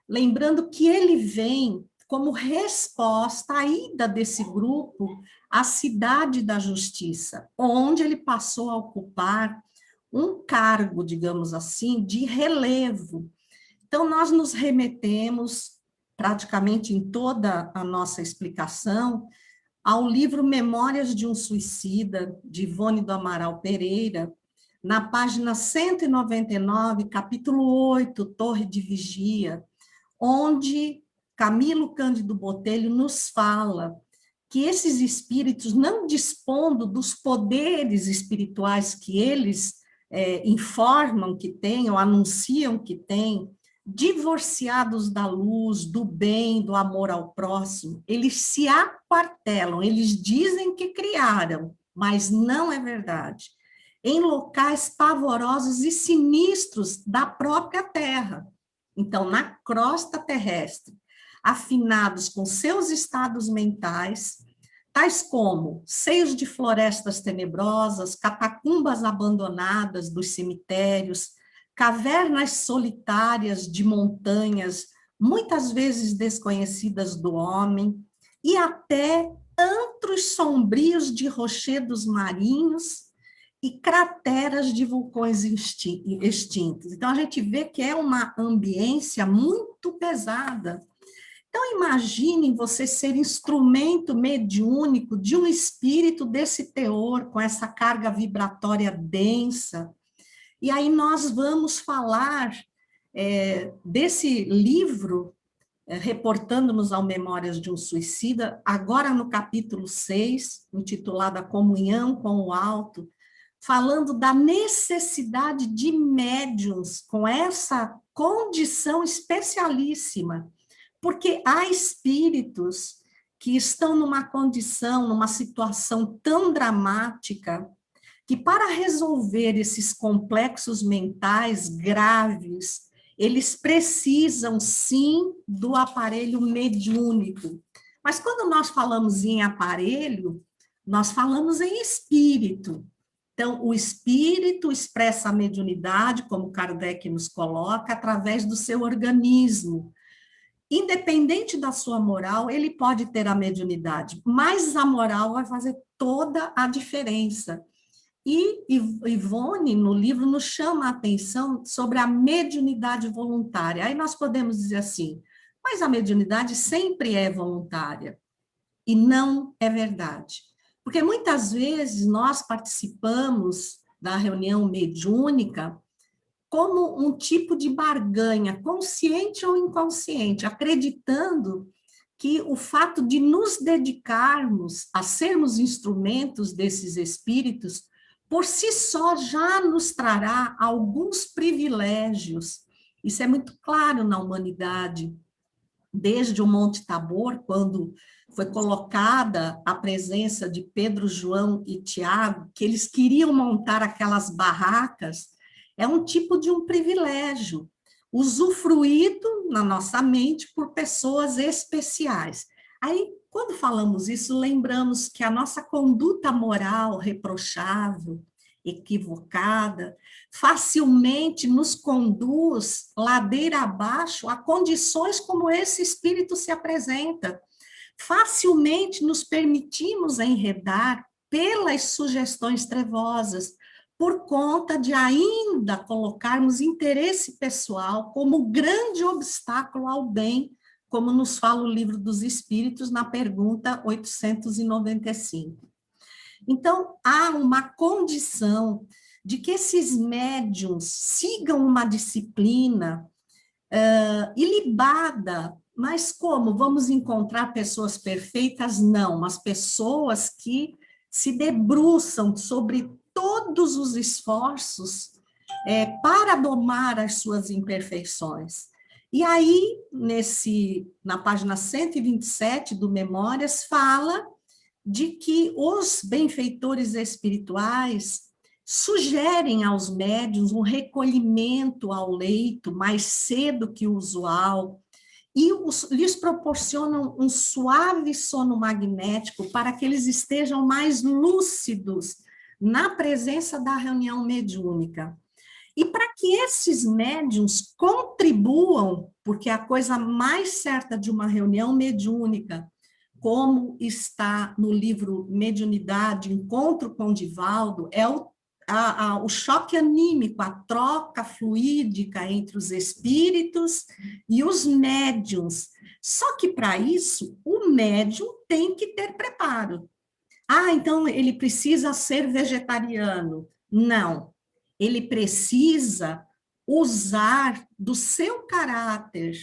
lembrando que ele vem como resposta à ida desse grupo à cidade da justiça, onde ele passou a ocupar um cargo, digamos assim, de relevo. Então, nós nos remetemos, praticamente em toda a nossa explicação, ao livro Memórias de um Suicida, de Ivone do Amaral Pereira, na página 199, capítulo 8, Torre de Vigia, onde Camilo Cândido Botelho nos fala que esses espíritos, não dispondo dos poderes espirituais que eles informam que têm, ou anunciam que têm, divorciados da luz, do bem, do amor ao próximo, eles se aquartelam, eles dizem que criaram, mas não é verdade, em locais pavorosos e sinistros da própria Terra. Então, na crosta terrestre, afinados com seus estados mentais, tais como seios de florestas tenebrosas, catacumbas abandonadas dos cemitérios, cavernas solitárias de montanhas, muitas vezes desconhecidas do homem, e até antros sombrios de rochedos marinhos e crateras de vulcões extintos. Então, a gente vê que é uma ambiência muito pesada. Então, imaginem você ser instrumento mediúnico de um espírito desse teor, com essa carga vibratória densa. E aí nós vamos falar desse livro, reportando-nos ao Memórias de um Suicida, agora no capítulo 6, intitulado A Comunhão com o Alto, falando da necessidade de médiuns com essa condição especialíssima, porque há espíritos que estão numa condição, numa situação tão dramática, que para resolver esses complexos mentais graves, eles precisam, sim, do aparelho mediúnico. Mas quando nós falamos em aparelho, nós falamos em espírito. Então, o espírito expressa a mediunidade, como Kardec nos coloca, através do seu organismo. Independente da sua moral, ele pode ter a mediunidade, mas a moral vai fazer toda a diferença. E Ivone, no livro, nos chama a atenção sobre a mediunidade voluntária. Aí nós podemos dizer assim, mas a mediunidade sempre é voluntária. E não é verdade. Porque muitas vezes nós participamos da reunião mediúnica como um tipo de barganha, consciente ou inconsciente, acreditando que o fato de nos dedicarmos a sermos instrumentos desses espíritos por si só já nos trará alguns privilégios. Isso é muito claro na humanidade. Desde o Monte Tabor, quando foi colocada a presença de Pedro, João e Tiago, que eles queriam montar aquelas barracas, é um tipo de um privilégio. usufruído na nossa mente por pessoas especiais. Aí, quando falamos isso, lembramos que a nossa conduta moral reprochável, equivocada, facilmente nos conduz ladeira abaixo a condições como esse espírito se apresenta. Facilmente nos permitimos enredar pelas sugestões trevosas, por conta de ainda colocarmos interesse pessoal como grande obstáculo ao bem, como nos fala o Livro dos Espíritos na pergunta 895. Então, há uma condição de que esses médiuns sigam uma disciplina ilibada, mas como? Vamos encontrar pessoas perfeitas? Não, mas pessoas que se debruçam sobre todos os esforços para domar as suas imperfeições. E aí, na página 127 do Memórias, fala de que os benfeitores espirituais sugerem aos médiuns um recolhimento ao leito mais cedo que o usual e lhes proporcionam um suave sono magnético para que eles estejam mais lúcidos na presença da reunião mediúnica. E para que esses médiuns contribuam, porque a coisa mais certa de uma reunião mediúnica, como está no livro Mediunidade, Encontro com Divaldo, é o choque anímico, a troca fluídica entre os espíritos e os médiuns. Só que para isso, o médium tem que ter preparo. Então ele precisa ser vegetariano. Não, ele precisa usar do seu caráter,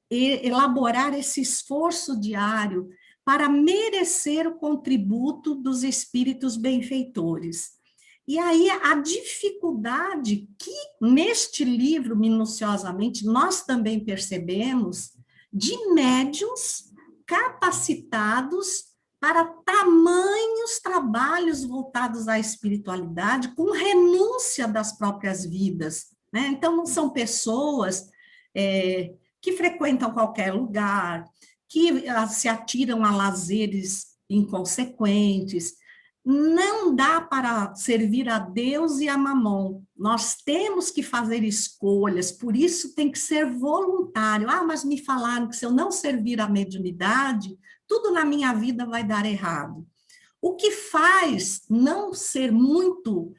elaborar esse esforço diário para merecer o contributo dos espíritos benfeitores. E aí a dificuldade que neste livro, minuciosamente, nós também percebemos de médiuns capacitados para tamanhos trabalhos voltados à espiritualidade, com renúncia das próprias vidas, né? Então, não são pessoas que frequentam qualquer lugar, que se atiram a lazeres inconsequentes. Não dá para servir a Deus e a Mamon. Nós temos que fazer escolhas, por isso tem que ser voluntário. Mas me falaram que se eu não servir a mediunidade, tudo na minha vida vai dar errado. O que faz não ser muito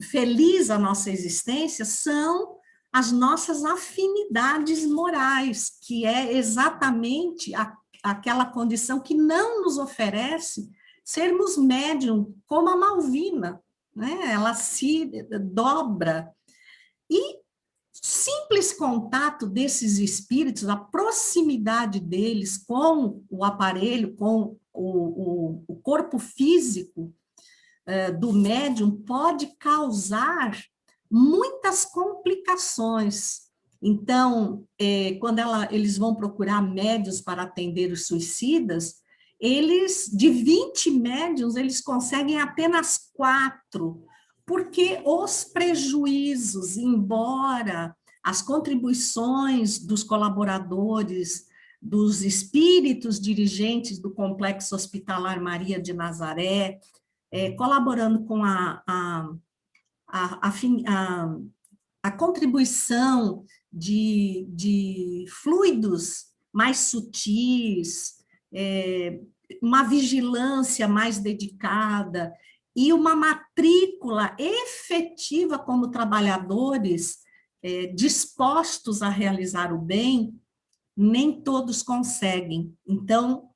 feliz a nossa existência são as nossas afinidades morais, que é exatamente aquela condição que não nos oferece sermos médium, como a Malvina, né? Ela se dobra. E simples contato desses espíritos, a proximidade deles com o aparelho, com o corpo físico do médium, pode causar muitas complicações. Então, quando eles vão procurar médiuns para atender os suicidas, de 20 médiuns, eles conseguem apenas 4, porque os prejuízos, embora as contribuições dos colaboradores, dos espíritos dirigentes do Complexo Hospitalar Maria de Nazaré, colaborando com a contribuição de fluidos mais sutis, uma vigilância mais dedicada e uma matrícula efetiva como trabalhadores dispostos a realizar o bem, nem todos conseguem. Então,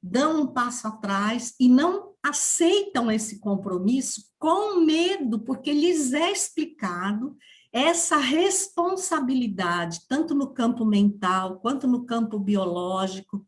dão um passo atrás e não aceitam esse compromisso com medo, porque lhes é explicado essa responsabilidade, tanto no campo mental quanto no campo biológico,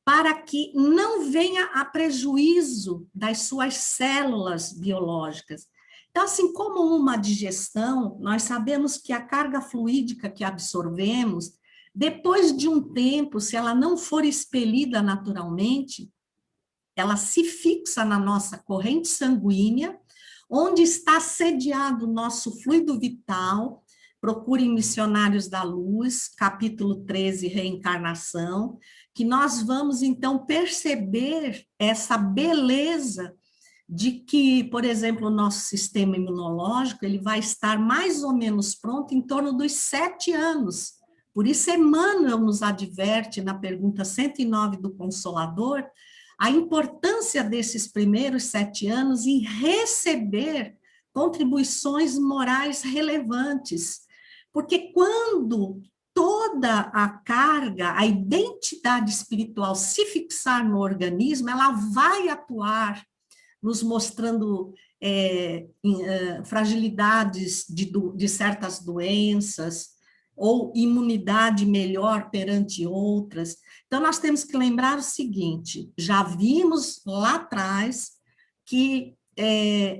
para que não venha a prejuízo das suas células biológicas. Então, assim como uma digestão, nós sabemos que a carga fluídica que absorvemos, depois de um tempo, se ela não for expelida naturalmente, ela se fixa na nossa corrente sanguínea, onde está sediado o nosso fluido vital, procurem Missionários da Luz, capítulo 13, Reencarnação, que nós vamos, então, perceber essa beleza de que, por exemplo, o nosso sistema imunológico, ele vai estar mais ou menos pronto em torno dos 7 anos. Por isso, Emmanuel nos adverte, na pergunta 109 do Consolador, a importância desses primeiros 7 anos em receber contribuições morais relevantes. Porque quando toda a carga, a identidade espiritual se fixar no organismo, ela vai atuar nos mostrando fragilidades de certas doenças, ou imunidade melhor perante outras. Então, nós temos que lembrar o seguinte, já vimos lá atrás que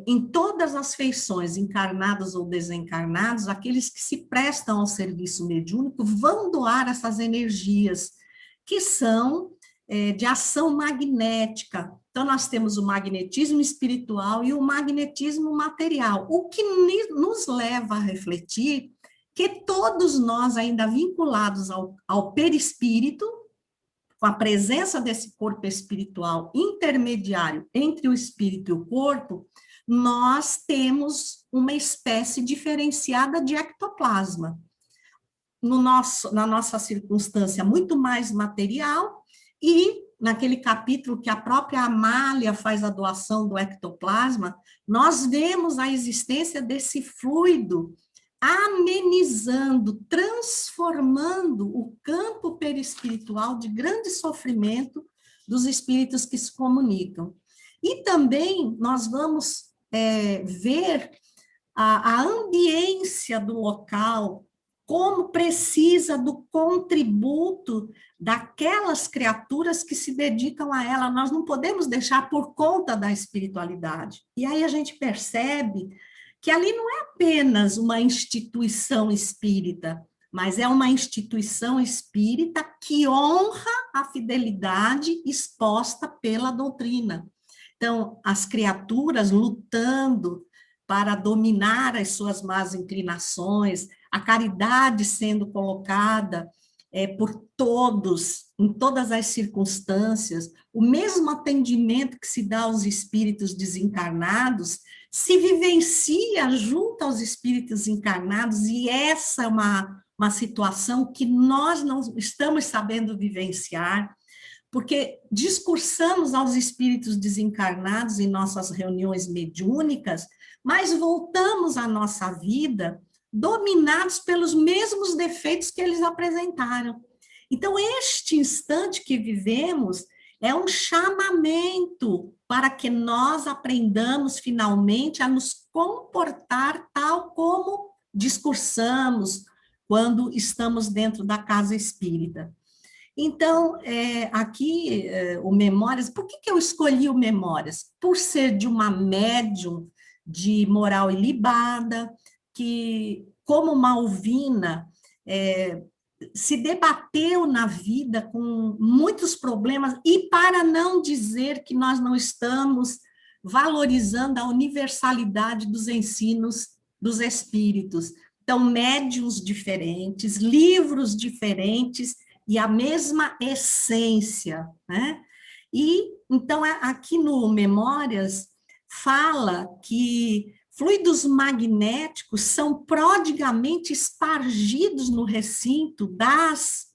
em todas as feições, encarnados ou desencarnados, aqueles que se prestam ao serviço mediúnico vão doar essas energias, que são de ação magnética. Então, nós temos o magnetismo espiritual e o magnetismo material, o que nos leva a refletir que todos nós, ainda vinculados ao perispírito, com a presença desse corpo espiritual intermediário entre o espírito e o corpo, nós temos uma espécie diferenciada de ectoplasma. Na nossa circunstância muito mais material, e naquele capítulo que a própria Amália faz a doação do ectoplasma, nós vemos a existência desse fluido amenizando, transformando o campo perispiritual de grande sofrimento dos espíritos que se comunicam. E também nós vamos ver a ambiência do local, como precisa do contributo daquelas criaturas que se dedicam a ela. Nós não podemos deixar por conta da espiritualidade. E aí a gente percebe que ali não é apenas uma instituição espírita, mas é uma instituição espírita que honra a fidelidade exposta pela doutrina. Então, as criaturas lutando para dominar as suas más inclinações, a caridade sendo colocada por todos, em todas as circunstâncias, o mesmo atendimento que se dá aos espíritos desencarnados, se vivencia junto aos espíritos encarnados, e essa é uma situação que nós não estamos sabendo vivenciar, porque discursamos aos espíritos desencarnados em nossas reuniões mediúnicas, mas voltamos à nossa vida dominados pelos mesmos defeitos que eles apresentaram. Então, este instante que vivemos é um chamamento para que nós aprendamos finalmente a nos comportar tal como discursamos quando estamos dentro da casa espírita. Então, aqui o Memórias, por que eu escolhi o Memórias? Por ser de uma médium de moral ilibada, que, como Malvina, se debateu na vida com muitos problemas, e para não dizer que nós não estamos valorizando a universalidade dos ensinos dos espíritos. Então, médiuns diferentes, livros diferentes e a mesma essência, né? E, então, aqui no Memórias, fala que fluidos magnéticos são prodigamente espargidos no recinto das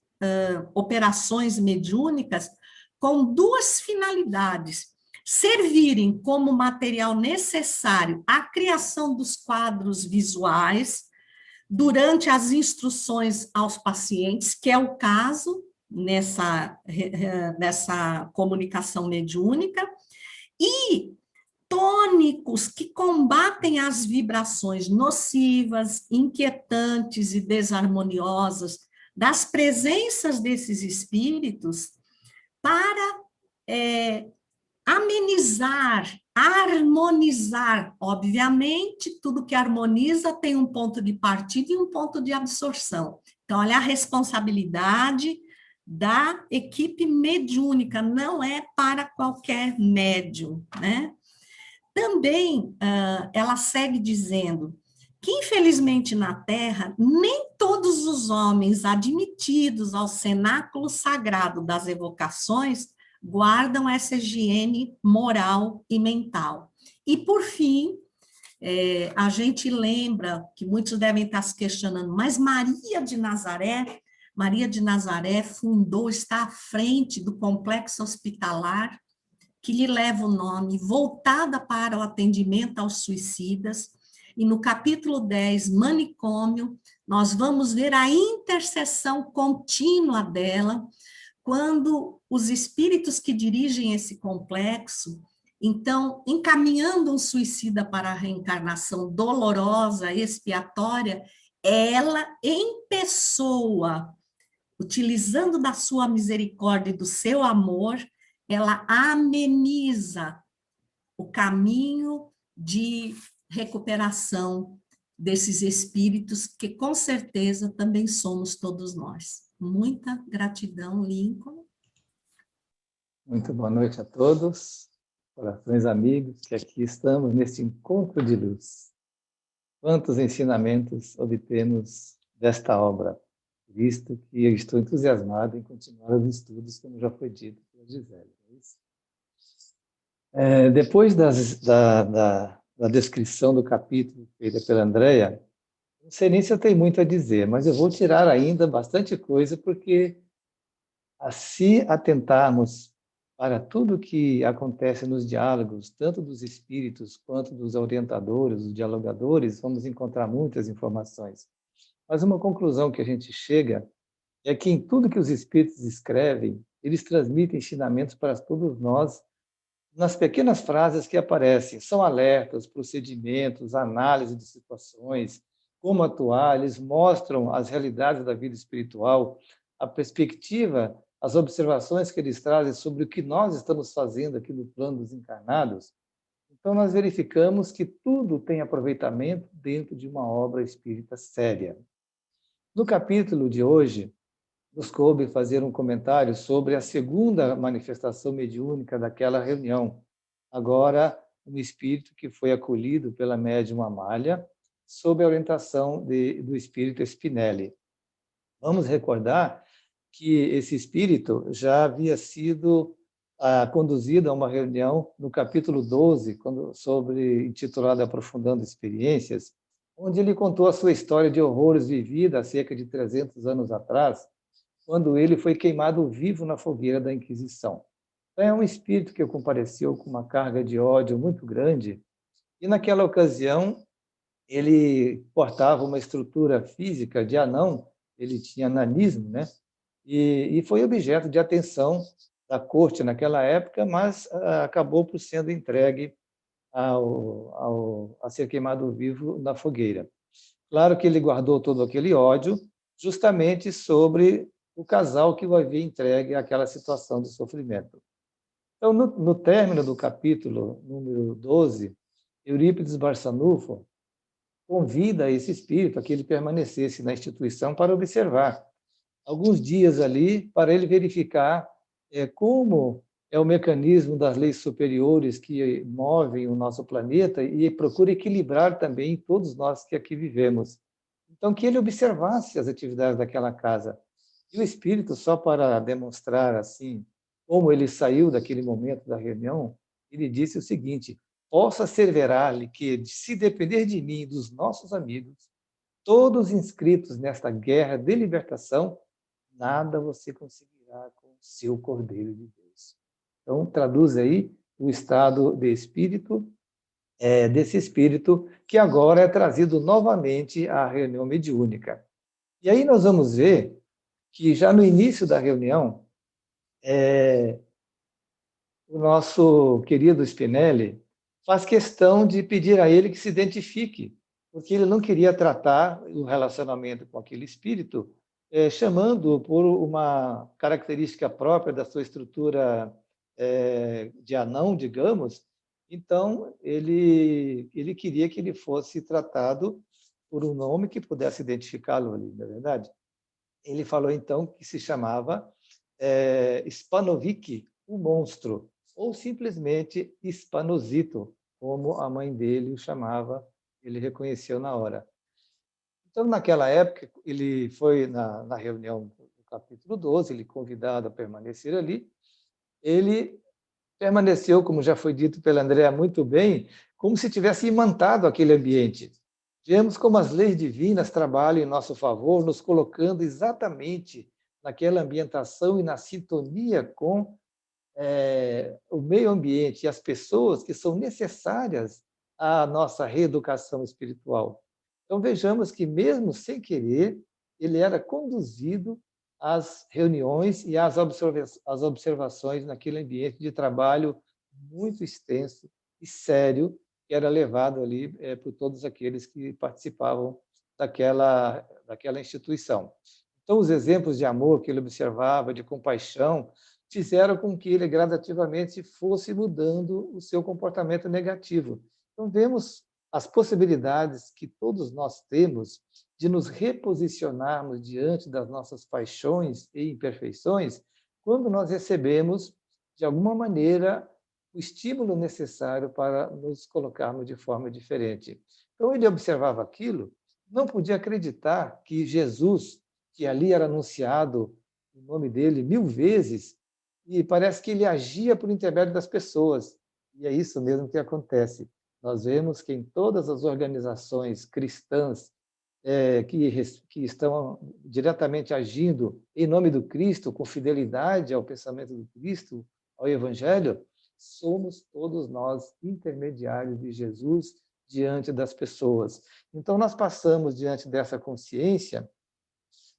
operações mediúnicas com duas finalidades: servirem como material necessário à criação dos quadros visuais durante as instruções aos pacientes, que é o caso nessa comunicação mediúnica, e tônicos que combatem as vibrações nocivas, inquietantes e desarmoniosas das presenças desses espíritos para amenizar, harmonizar. Obviamente, tudo que harmoniza tem um ponto de partida e um ponto de absorção. Então, olha a responsabilidade da equipe mediúnica, não é para qualquer médium, né? Também, ela segue dizendo que infelizmente na Terra, nem todos os homens admitidos ao cenáculo sagrado das evocações guardam essa higiene moral e mental. E, por fim, a gente lembra que muitos devem estar se questionando, mas Maria de Nazaré fundou, está à frente do complexo hospitalar que lhe leva o nome, voltada para o atendimento aos suicidas. E no capítulo 10, Manicômio, nós vamos ver a intercessão contínua dela, quando os espíritos que dirigem esse complexo, então, encaminhando um suicida para a reencarnação dolorosa, expiatória, ela, em pessoa, utilizando da sua misericórdia e do seu amor, ela ameniza o caminho de recuperação desses espíritos, que com certeza também somos todos nós. Muita gratidão, Lincoln. Muito boa noite a todos, corações amigos, que aqui estamos neste encontro de luz. Quantos ensinamentos obtemos desta obra, visto que eu estou entusiasmado em continuar os estudos, como já foi dito pela Gisele. Depois da descrição do capítulo feita pela Andréia, não sei nem se eu tenho muito a dizer, mas eu vou tirar ainda bastante coisa, porque se atentarmos para tudo que acontece nos diálogos, tanto dos espíritos quanto dos orientadores, dos dialogadores, vamos encontrar muitas informações. Mas uma conclusão que a gente chega é que em tudo que os espíritos escrevem, eles transmitem ensinamentos para todos nós, nas pequenas frases que aparecem. São alertas, procedimentos, análise de situações, como atuar, eles mostram as realidades da vida espiritual, a perspectiva, as observações que eles trazem sobre o que nós estamos fazendo aqui no plano dos encarnados. Então, nós verificamos que tudo tem aproveitamento dentro de uma obra espírita séria. No capítulo de hoje, nos coube fazer um comentário sobre a segunda manifestação mediúnica daquela reunião. Agora, um espírito que foi acolhido pela médium Amália, sob a orientação do espírito Spinelli. Vamos recordar que esse espírito já havia sido conduzido a uma reunião no capítulo 12, intitulado Aprofundando Experiências, onde ele contou a sua história de horrores vivida há cerca de 300 anos atrás, quando ele foi queimado vivo na fogueira da Inquisição. Então, é um espírito que compareceu com uma carga de ódio muito grande, e naquela ocasião ele portava uma estrutura física de anão, ele tinha nanismo, né? E foi objeto de atenção da corte naquela época, mas acabou por sendo entregue a ser queimado vivo na fogueira. Claro que ele guardou todo aquele ódio justamente sobre o casal que o havia entregue àquela situação de sofrimento. Então, no término do capítulo número 12, Eurípides Barçanufo convida esse espírito a que ele permanecesse na instituição para observar alguns dias ali, para ele verificar como é o mecanismo das leis superiores que movem o nosso planeta e procura equilibrar também todos nós que aqui vivemos. Então, que ele observasse as atividades daquela casa. E o espírito, só para demonstrar assim como ele saiu daquele momento da reunião, ele disse o seguinte: posso asseverar-lhe que, se depender de mim e dos nossos amigos, todos inscritos nesta guerra de libertação, nada você conseguirá com o seu Cordeiro de Deus. Então, traduz aí o estado de espírito, desse espírito que agora é trazido novamente à reunião mediúnica. E aí nós vamos ver que já no início da reunião, o nosso querido Spinelli faz questão de pedir a ele que se identifique, porque ele não queria tratar o relacionamento com aquele espírito, chamando-o por uma característica própria da sua estrutura de anão, digamos. Então, ele queria que ele fosse tratado por um nome que pudesse identificá-lo ali, não é verdade? Ele falou, então, que se chamava Spanovic, o monstro, ou simplesmente Spanosito, como a mãe dele o chamava, ele reconheceu na hora. Então, naquela época, ele foi na reunião do capítulo 12, ele convidado a permanecer ali, ele permaneceu, como já foi dito pela Andréa muito bem, como se tivesse imantado aquele ambiente. Vemos como as leis divinas trabalham em nosso favor, nos colocando exatamente naquela ambientação e na sintonia com o meio ambiente e as pessoas que são necessárias à nossa reeducação espiritual. Então, vejamos que, mesmo sem querer, ele era conduzido às reuniões e às observações naquele ambiente de trabalho muito extenso e sério, que era levado ali por todos aqueles que participavam daquela instituição. Então, os exemplos de amor que ele observava, de compaixão, fizeram com que ele gradativamente fosse mudando o seu comportamento negativo. Então, vemos as possibilidades que todos nós temos de nos reposicionarmos diante das nossas paixões e imperfeições quando nós recebemos, de alguma maneira, o estímulo necessário para nos colocarmos de forma diferente. Então, ele observava aquilo, não podia acreditar que Jesus, que ali era anunciado o nome dele 1000 vezes, e parece que ele agia por intermédio das pessoas. E é isso mesmo que acontece. Nós vemos que em todas as organizações cristãs que estão diretamente agindo em nome do Cristo, com fidelidade ao pensamento do Cristo, ao Evangelho, somos todos nós intermediários de Jesus diante das pessoas. Então, nós passamos diante dessa consciência,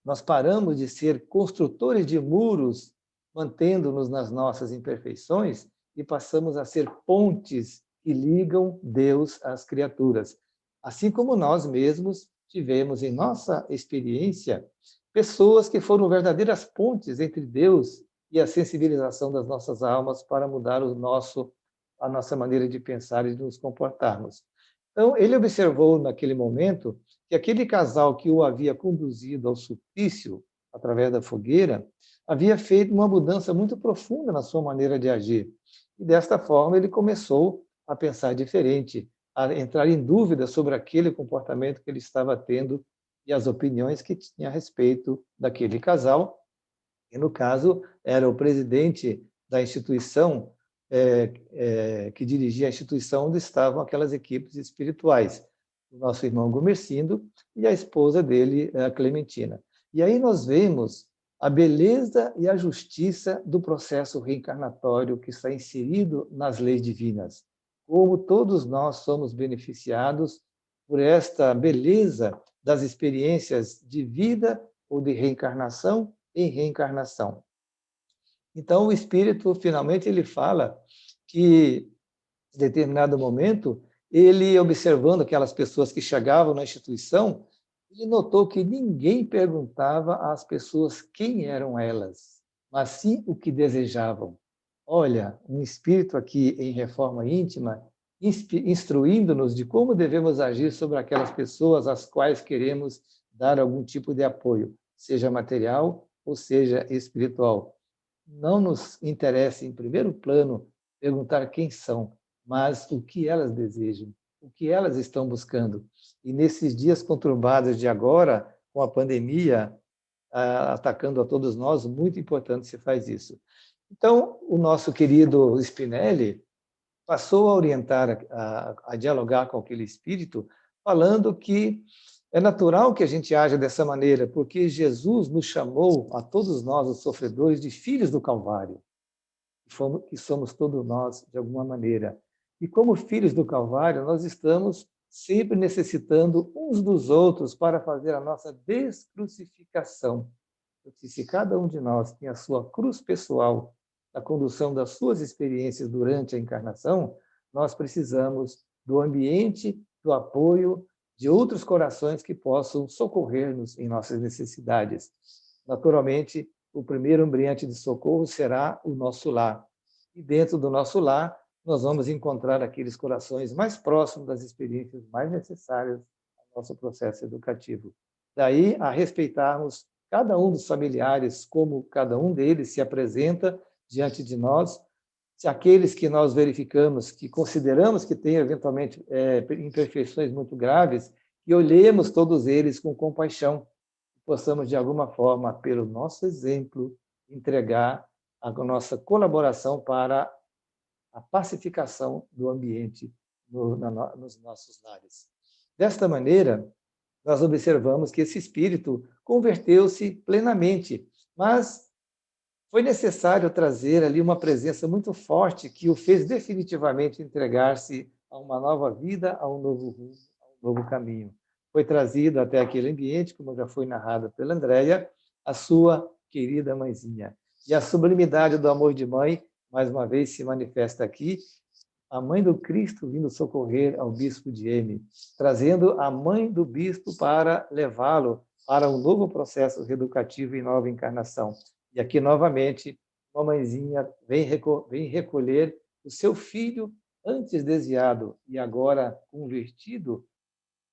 nós paramos de ser construtores de muros, mantendo-nos nas nossas imperfeições, e passamos a ser pontes que ligam Deus às criaturas. Assim como nós mesmos tivemos em nossa experiência pessoas que foram verdadeiras pontes entre Deus e a sensibilização das nossas almas para mudar a nossa maneira de pensar e de nos comportarmos. Então, ele observou naquele momento que aquele casal que o havia conduzido ao suplício através da fogueira havia feito uma mudança muito profunda na sua maneira de agir. E desta forma ele começou a pensar diferente, a entrar em dúvida sobre aquele comportamento que ele estava tendo e as opiniões que tinha a respeito daquele casal. E, no caso, era o presidente da instituição, que dirigia a instituição onde estavam aquelas equipes espirituais, o nosso irmão Gumercindo e a esposa dele, a Clementina. E aí nós vemos a beleza e a justiça do processo reencarnatório que está inserido nas leis divinas. Como todos nós somos beneficiados por esta beleza das experiências de vida ou de reencarnação em reencarnação. Então, o Espírito, finalmente, ele fala que, em determinado momento, ele, observando aquelas pessoas que chegavam na instituição, ele notou que ninguém perguntava às pessoas quem eram elas, mas sim o que desejavam. Olha, um espírito aqui em reforma íntima, instruindo-nos de como devemos agir sobre aquelas pessoas às quais queremos dar algum tipo de apoio, seja material ou seja espiritual. Não nos interessa, em primeiro plano, perguntar quem são, mas o que elas desejam, o que elas estão buscando. E nesses dias conturbados de agora, com a pandemia atacando a todos nós, muito importante se faz isso. Então, o nosso querido Spinelli passou a orientar, a dialogar com aquele espírito, falando que é natural que a gente haja dessa maneira, porque Jesus nos chamou, a todos nós, os sofredores, de filhos do Calvário, que somos todos nós, de alguma maneira. E como filhos do Calvário, nós estamos sempre necessitando uns dos outros para fazer a nossa descrucificação. Porque se cada um de nós tem a sua cruz pessoal, a condução das suas experiências durante a encarnação, nós precisamos do ambiente, do apoio de outros corações que possam socorrer-nos em nossas necessidades. Naturalmente, o primeiro ambiente de socorro será o nosso lar. E dentro do nosso lar, nós vamos encontrar aqueles corações mais próximos das experiências mais necessárias ao nosso processo educativo. Daí a respeitarmos cada um dos familiares, como cada um deles se apresenta diante de nós, se aqueles que nós verificamos, que consideramos que têm eventualmente imperfeições muito graves, e olhemos todos eles com compaixão, e possamos, de alguma forma, pelo nosso exemplo, entregar a nossa colaboração para a pacificação do ambiente nos nossos lares. Desta maneira, nós observamos que esse espírito converteu-se plenamente, mas foi necessário trazer ali uma presença muito forte que o fez definitivamente entregar-se a uma nova vida, a um novo rumo, a um novo caminho. Foi trazido até aquele ambiente, como já foi narrado pela Andréia, a sua querida mãezinha. E a sublimidade do amor de mãe, mais uma vez, se manifesta aqui, a mãe do Cristo vindo socorrer ao bispo de M, trazendo a mãe do bispo para levá-lo para um novo processo reeducativo e nova encarnação. E aqui, novamente, uma mãezinha vem recolher o seu filho antes desviado e agora convertido,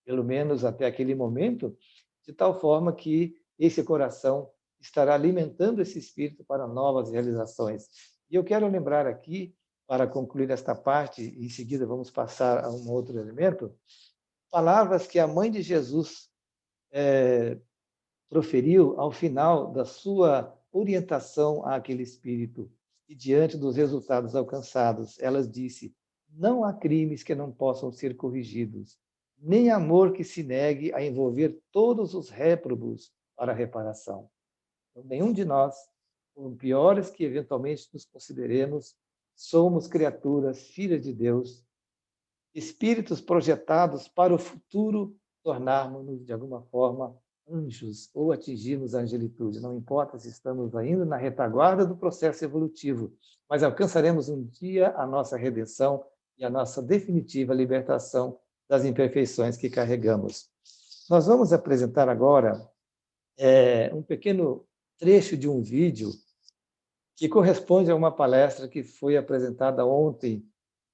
pelo menos até aquele momento, de tal forma que esse coração estará alimentando esse espírito para novas realizações. E eu quero lembrar aqui, para concluir esta parte, e em seguida vamos passar a um outro elemento, palavras que a mãe de Jesus proferiu ao final da sua orientação àquele espírito. E diante dos resultados alcançados, ela disse: não há crimes que não possam ser corrigidos, nem amor que se negue a envolver todos os réprobos para a reparação. Então, nenhum de nós, por piores que eventualmente nos consideremos, somos criaturas, filhas de Deus, espíritos projetados para o futuro tornarmos-nos, de alguma forma, anjos ou atingirmos a angelitude. Não importa se estamos ainda na retaguarda do processo evolutivo, mas alcançaremos um dia a nossa redenção e a nossa definitiva libertação das imperfeições que carregamos. Nós vamos apresentar agora um pequeno trecho de um vídeo que corresponde a uma palestra que foi apresentada ontem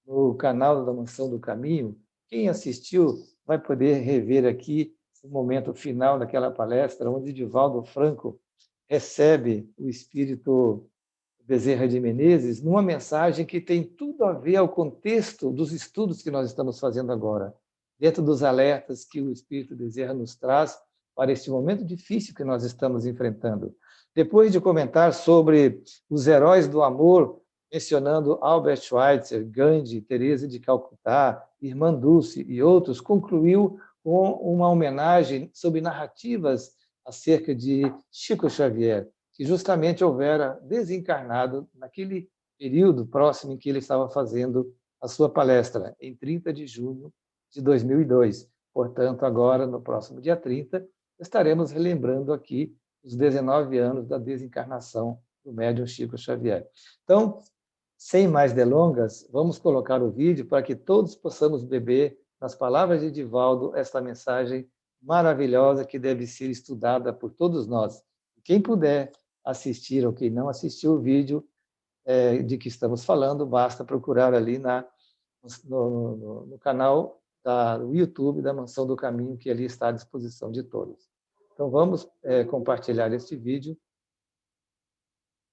no canal da Mansão do Caminho. Quem assistiu vai poder rever aqui o momento final daquela palestra, onde Divaldo Franco recebe o espírito Bezerra de Menezes numa mensagem que tem tudo a ver ao contexto dos estudos que nós estamos fazendo agora, dentro dos alertas que o espírito Bezerra nos traz para este momento difícil que nós estamos enfrentando. Depois de comentar sobre os heróis do amor, mencionando Albert Schweitzer, Gandhi, Teresa de Calcutá, Irmã Dulce e outros, concluiu com uma homenagem sobre narrativas acerca de Chico Xavier, que justamente houvera desencarnado naquele período próximo em que ele estava fazendo a sua palestra, em 30 de junho de 2002. Portanto, agora, no próximo dia 30, estaremos relembrando aqui os 19 anos da desencarnação do médium Chico Xavier. Então, sem mais delongas, vamos colocar o vídeo para que todos possamos beber nas palavras de Divaldo esta mensagem maravilhosa que deve ser estudada por todos nós. Quem puder assistir ou quem não assistiu o vídeo de que estamos falando, basta procurar ali no canal do YouTube da Mansão do Caminho, que ali está à disposição de todos. Então, vamos compartilhar este vídeo.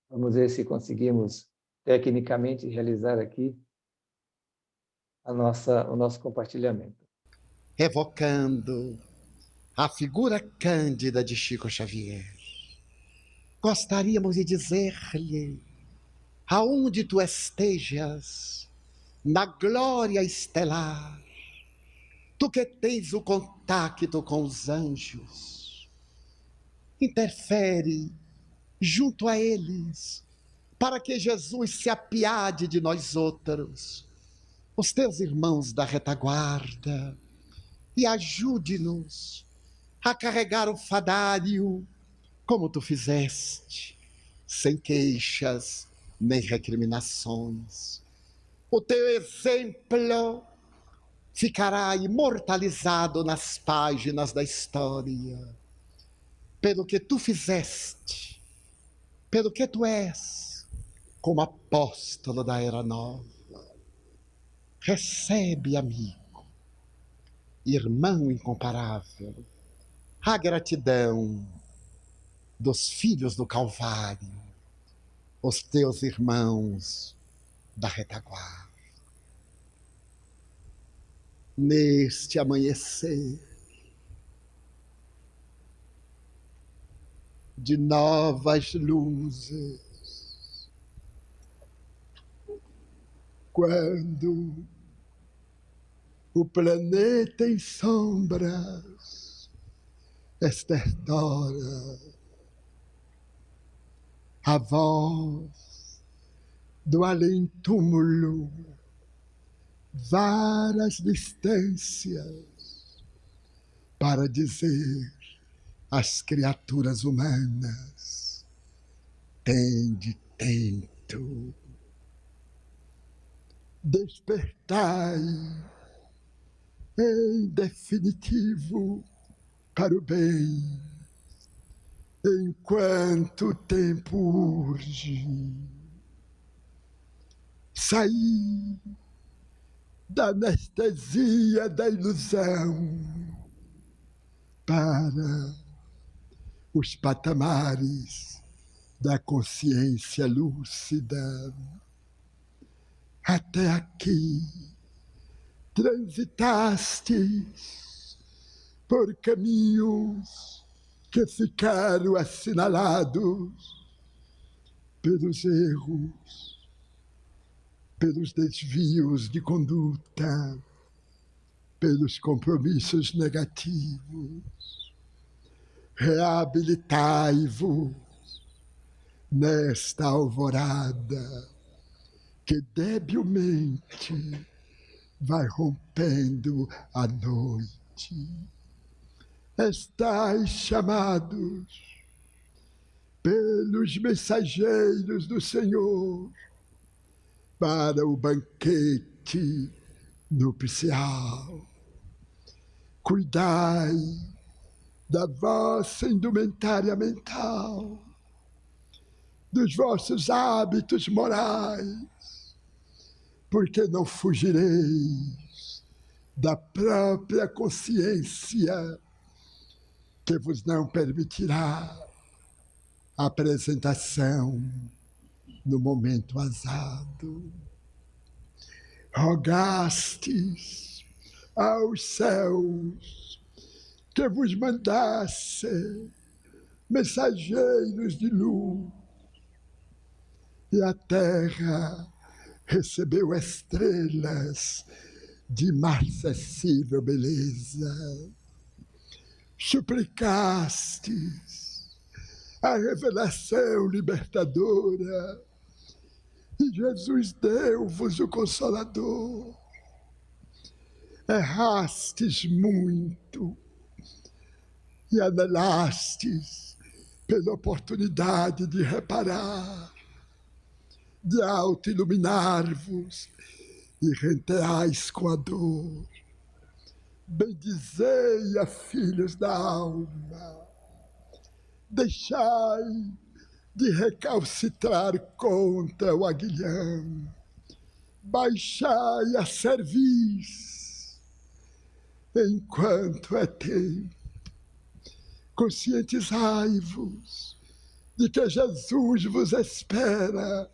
Vamos ver se conseguimos tecnicamente realizar aqui o nosso compartilhamento. Evocando a figura cândida de Chico Xavier, gostaríamos de dizer-lhe: aonde tu estejas, na glória estelar, tu que tens o contacto com os anjos, interfere junto a eles, para que Jesus se apiade de nós outros, os teus irmãos da retaguarda, e ajude-nos a carregar o fadário como tu fizeste, sem queixas nem recriminações. O teu exemplo ficará imortalizado nas páginas da história, pelo que tu fizeste, pelo que tu és, como apóstolo da Era Nova. Recebe, amigo, irmão incomparável, a gratidão dos filhos do Calvário, os teus irmãos da retaguarda. Neste amanhecer, de novas luzes. Quando o planeta em sombras estertora, a voz do além-túmulo, várias distâncias, para dizer às criaturas humanas: tende tento, despertai em definitivo para o bem, enquanto o tempo urge. Saí da anestesia da ilusão para os patamares da consciência lúcida. Até aqui transitastes por caminhos que ficaram assinalados pelos erros, pelos desvios de conduta, pelos compromissos negativos. Reabilitai-vos nesta alvorada que debilmente vai rompendo a noite. Estais chamados pelos mensageiros do Senhor para o banquete nupcial. Cuidai da vossa indumentária mental, dos vossos hábitos morais, porque não fugireis da própria consciência que vos não permitirá a apresentação no momento azado. Rogastes aos céus que vos mandasse mensageiros de luz, e a terra recebeu estrelas de inacessível beleza. Suplicastes a revelação libertadora, e Jesus deu-vos o Consolador. Errastes muito e anelastes pela oportunidade de reparar, de auto-iluminar-vos, e renteais com a dor. Bendizei a filhos da alma, deixai de recalcitrar contra o aguilhão, baixai a cerviz enquanto é tempo. Conscientizai-vos de que Jesus vos espera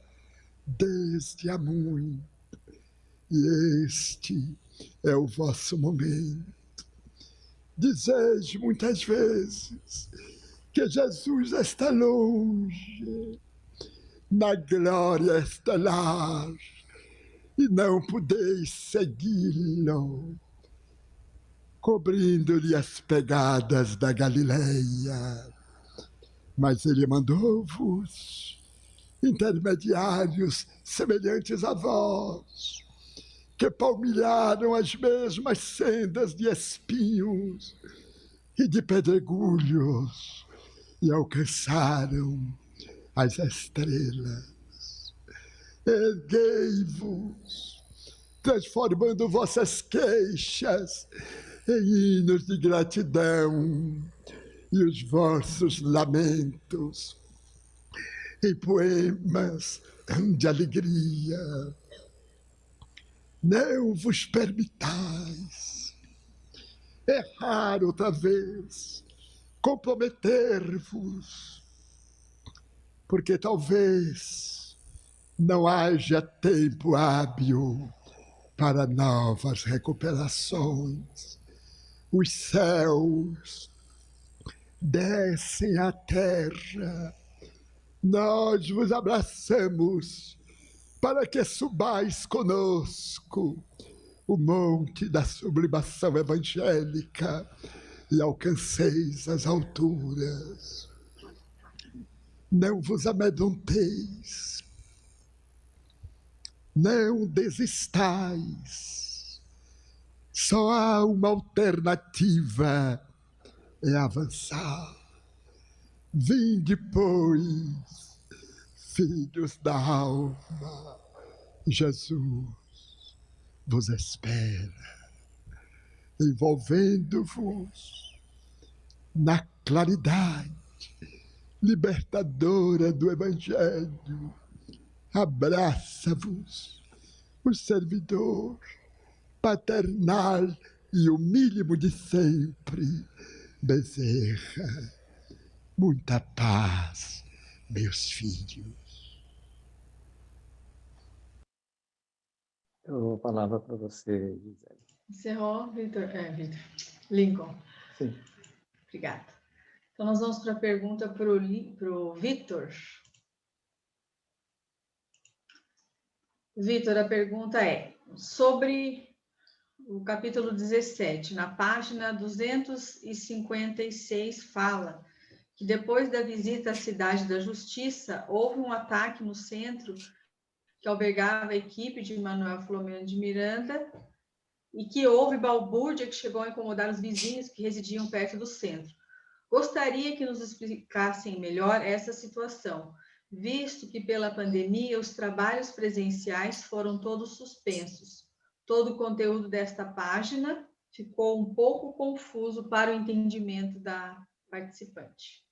desde há muito, e este é o vosso momento. Dizeis muitas vezes que Jesus está longe, na glória estelar, e não podeis segui-lo, cobrindo-lhe as pegadas da Galileia. Mas ele mandou-vos intermediários semelhantes a vós, que palmilharam as mesmas sendas de espinhos e de pedregulhos e alcançaram as estrelas. Erguei-vos, transformando vossas queixas em hinos de gratidão e os vossos lamentos em poemas de alegria. Não vos permitais errar outra vez, comprometer-vos, porque talvez não haja tempo hábil para novas recuperações. Os céus descem à terra. Nós vos abraçamos para que subais conosco o monte da sublimação evangélica e alcanceis as alturas. Não vos amedronteis, não desistais. Só há uma alternativa, é avançar. Vinde, pois, filhos da alma, Jesus vos espera, envolvendo-vos na claridade libertadora do Evangelho. Abraça-vos o servidor paternal e humílimo de sempre, Bezerra. Muita paz, meus filhos. Eu dou a palavra para você, Gisele. Encerrou, Vitor? Lincoln. Sim. Obrigada. Então, nós vamos para a pergunta para o Vitor. Vitor, a pergunta é sobre o capítulo 17, na página 256, fala que depois da visita à Cidade da Justiça, houve um ataque no centro que albergava a equipe de Manuel Filomeno de Miranda e que houve balbúrdia que chegou a incomodar os vizinhos que residiam perto do centro. Gostaria que nos explicassem melhor essa situação, visto que pela pandemia os trabalhos presenciais foram todos suspensos. Todo o conteúdo desta página ficou um pouco confuso para o entendimento da participante.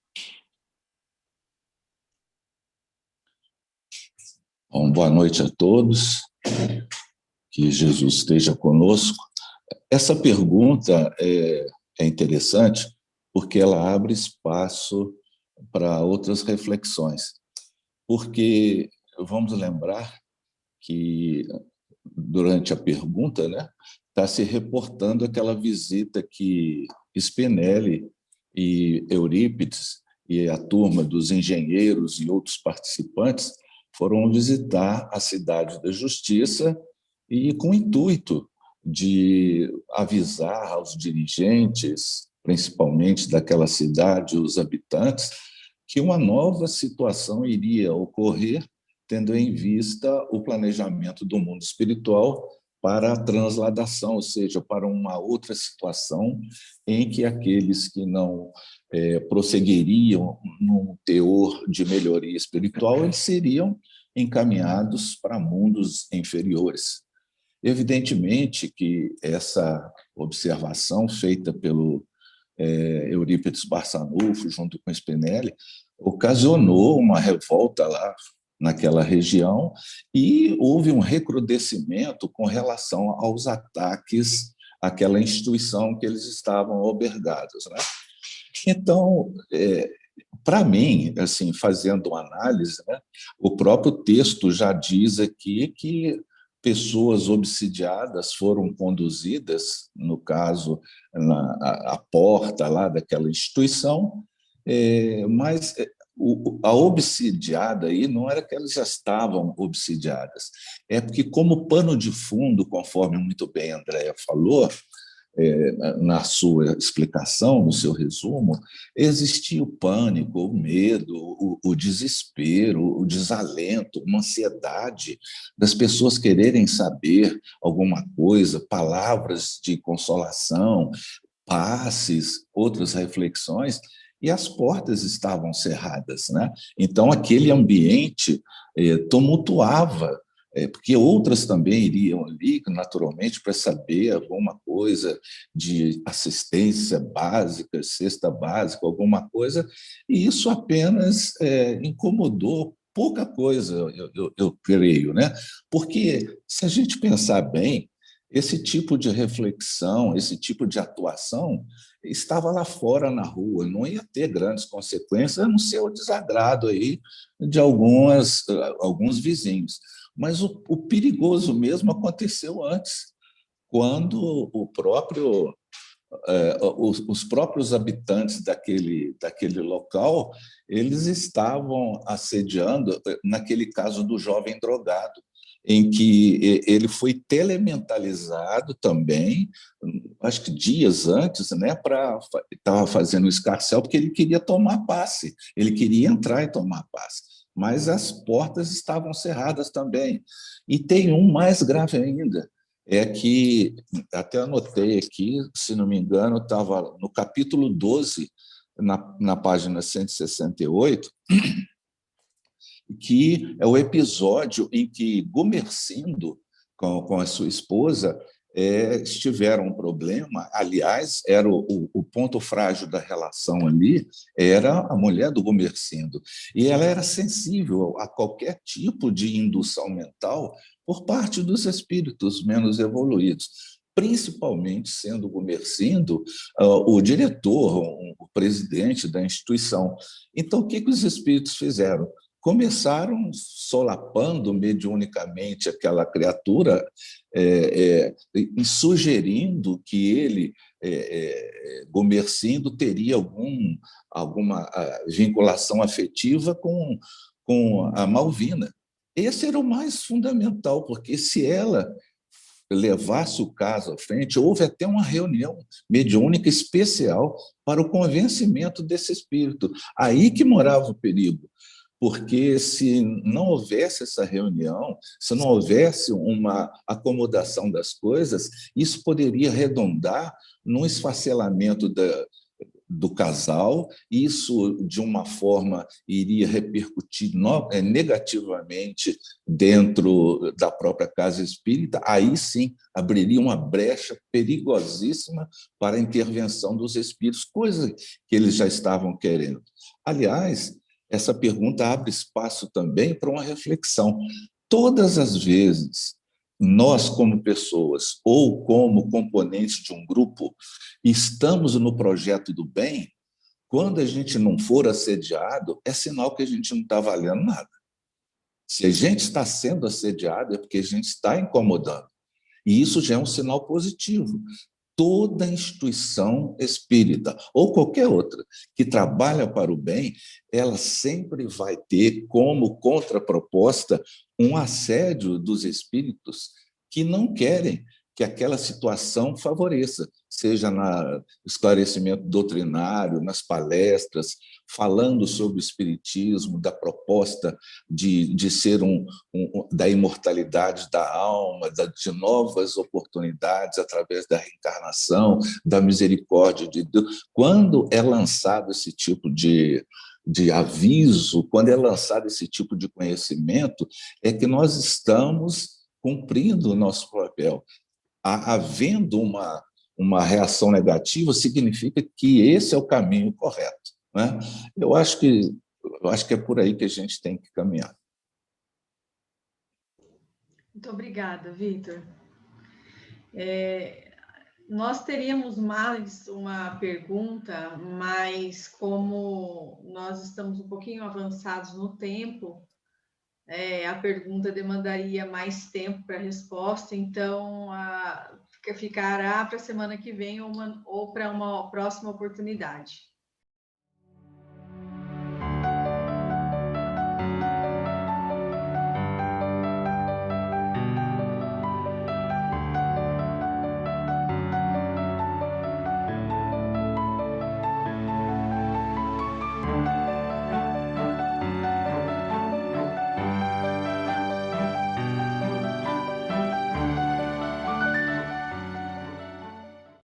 Bom, boa noite a todos, que Jesus esteja conosco. Essa pergunta é interessante porque ela abre espaço para outras reflexões, porque vamos lembrar que durante a pergunta, né, está se reportando aquela visita que Spinelli e Eurípides e a turma dos engenheiros e outros participantes foram visitar a Cidade da Justiça e com o intuito de avisar aos dirigentes, principalmente daquela cidade, os habitantes, que uma nova situação iria ocorrer, tendo em vista o planejamento do mundo espiritual para a transladação, ou seja, para uma outra situação em que aqueles que não prosseguiriam num teor de melhoria espiritual, eles seriam encaminhados para mundos inferiores. Evidentemente que essa observação feita pelo Eurípides Barçanufo, junto com Spinelli, ocasionou uma revolta lá naquela região e houve um recrudescimento com relação aos ataques àquela instituição que eles estavam albergados, né? Então, para mim, assim, fazendo uma análise, né, o próprio texto já diz aqui que pessoas obsidiadas foram conduzidas, no caso, à porta lá daquela instituição, mas a obsidiada aí não era que elas já estavam obsidiadas, é porque, como pano de fundo, conforme muito bem a Andréia falou, na sua explicação, no seu resumo, existia o pânico, o medo, o desespero, o desalento, uma ansiedade das pessoas quererem saber alguma coisa, palavras de consolação, passes, outras reflexões, e as portas estavam cerradas, né? Então, aquele ambiente tumultuava, porque outras também iriam ali, naturalmente, para saber alguma coisa de assistência básica, cesta básica, alguma coisa, e isso apenas incomodou pouca coisa, eu creio, né? Porque, se a gente pensar bem, esse tipo de reflexão, esse tipo de atuação estava lá fora na rua, não ia ter grandes consequências, a não ser o desagrado aí de alguns vizinhos. Mas o perigoso mesmo aconteceu antes, quando o próprio os próprios habitantes daquele local, eles estavam assediando, naquele caso do jovem drogado, em que ele foi telementalizado também, acho que dias antes, né, estava fazendo o escarcéu, porque ele queria tomar passe, ele queria entrar e tomar passe, mas as portas estavam cerradas também. E tem um mais grave ainda, é que, até anotei aqui, se não me engano, estava no capítulo 12, na página 168, que é o episódio em que Gumersindo, com a sua esposa, tiveram um problema. Aliás, era o ponto frágil da relação ali, era a mulher do Gumersindo. E ela era sensível a qualquer tipo de indução mental por parte dos espíritos menos evoluídos, principalmente sendo Gumersindo o diretor, o presidente da instituição. Então, o que os espíritos fizeram? Começaram solapando mediunicamente aquela criatura, sugerindo que ele, Gumersindo, teria alguma vinculação afetiva com a Malvina. Esse era o mais fundamental, porque se ela levasse o caso à frente, houve até uma reunião mediúnica especial para o convencimento desse espírito. Aí que morava o perigo. Porque se não houvesse essa reunião, se não houvesse uma acomodação das coisas, isso poderia redundar num esfacelamento do casal, isso, de uma forma, iria repercutir negativamente dentro da própria casa espírita, aí sim abriria uma brecha perigosíssima para a intervenção dos espíritos, coisa que eles já estavam querendo. Aliás, essa pergunta abre espaço também para uma reflexão. Todas as vezes, nós, como pessoas ou como componentes de um grupo, estamos no projeto do bem, quando a gente não for assediado, é sinal que a gente não está valendo nada. Se a gente está sendo assediado, é porque a gente está incomodando. E isso já é um sinal positivo. Toda instituição espírita, ou qualquer outra, que trabalha para o bem, ela sempre vai ter como contraproposta um assédio dos espíritos que não querem que aquela situação favoreça, seja no esclarecimento doutrinário, nas palestras, falando sobre o espiritismo, da proposta de ser da imortalidade da alma, de novas oportunidades através da reencarnação, da misericórdia de Deus. Quando é lançado esse tipo de aviso, quando é lançado esse tipo de conhecimento, é que nós estamos cumprindo o nosso papel. Havendo uma reação negativa, significa que esse é o caminho correto, né? Eu acho que é por aí que a gente tem que caminhar. Muito obrigada, Vitor. Nós teríamos mais uma pergunta, mas como nós estamos um pouquinho avançados no tempo, a pergunta demandaria mais tempo para a resposta, então ficará para a semana que vem ou para uma próxima oportunidade.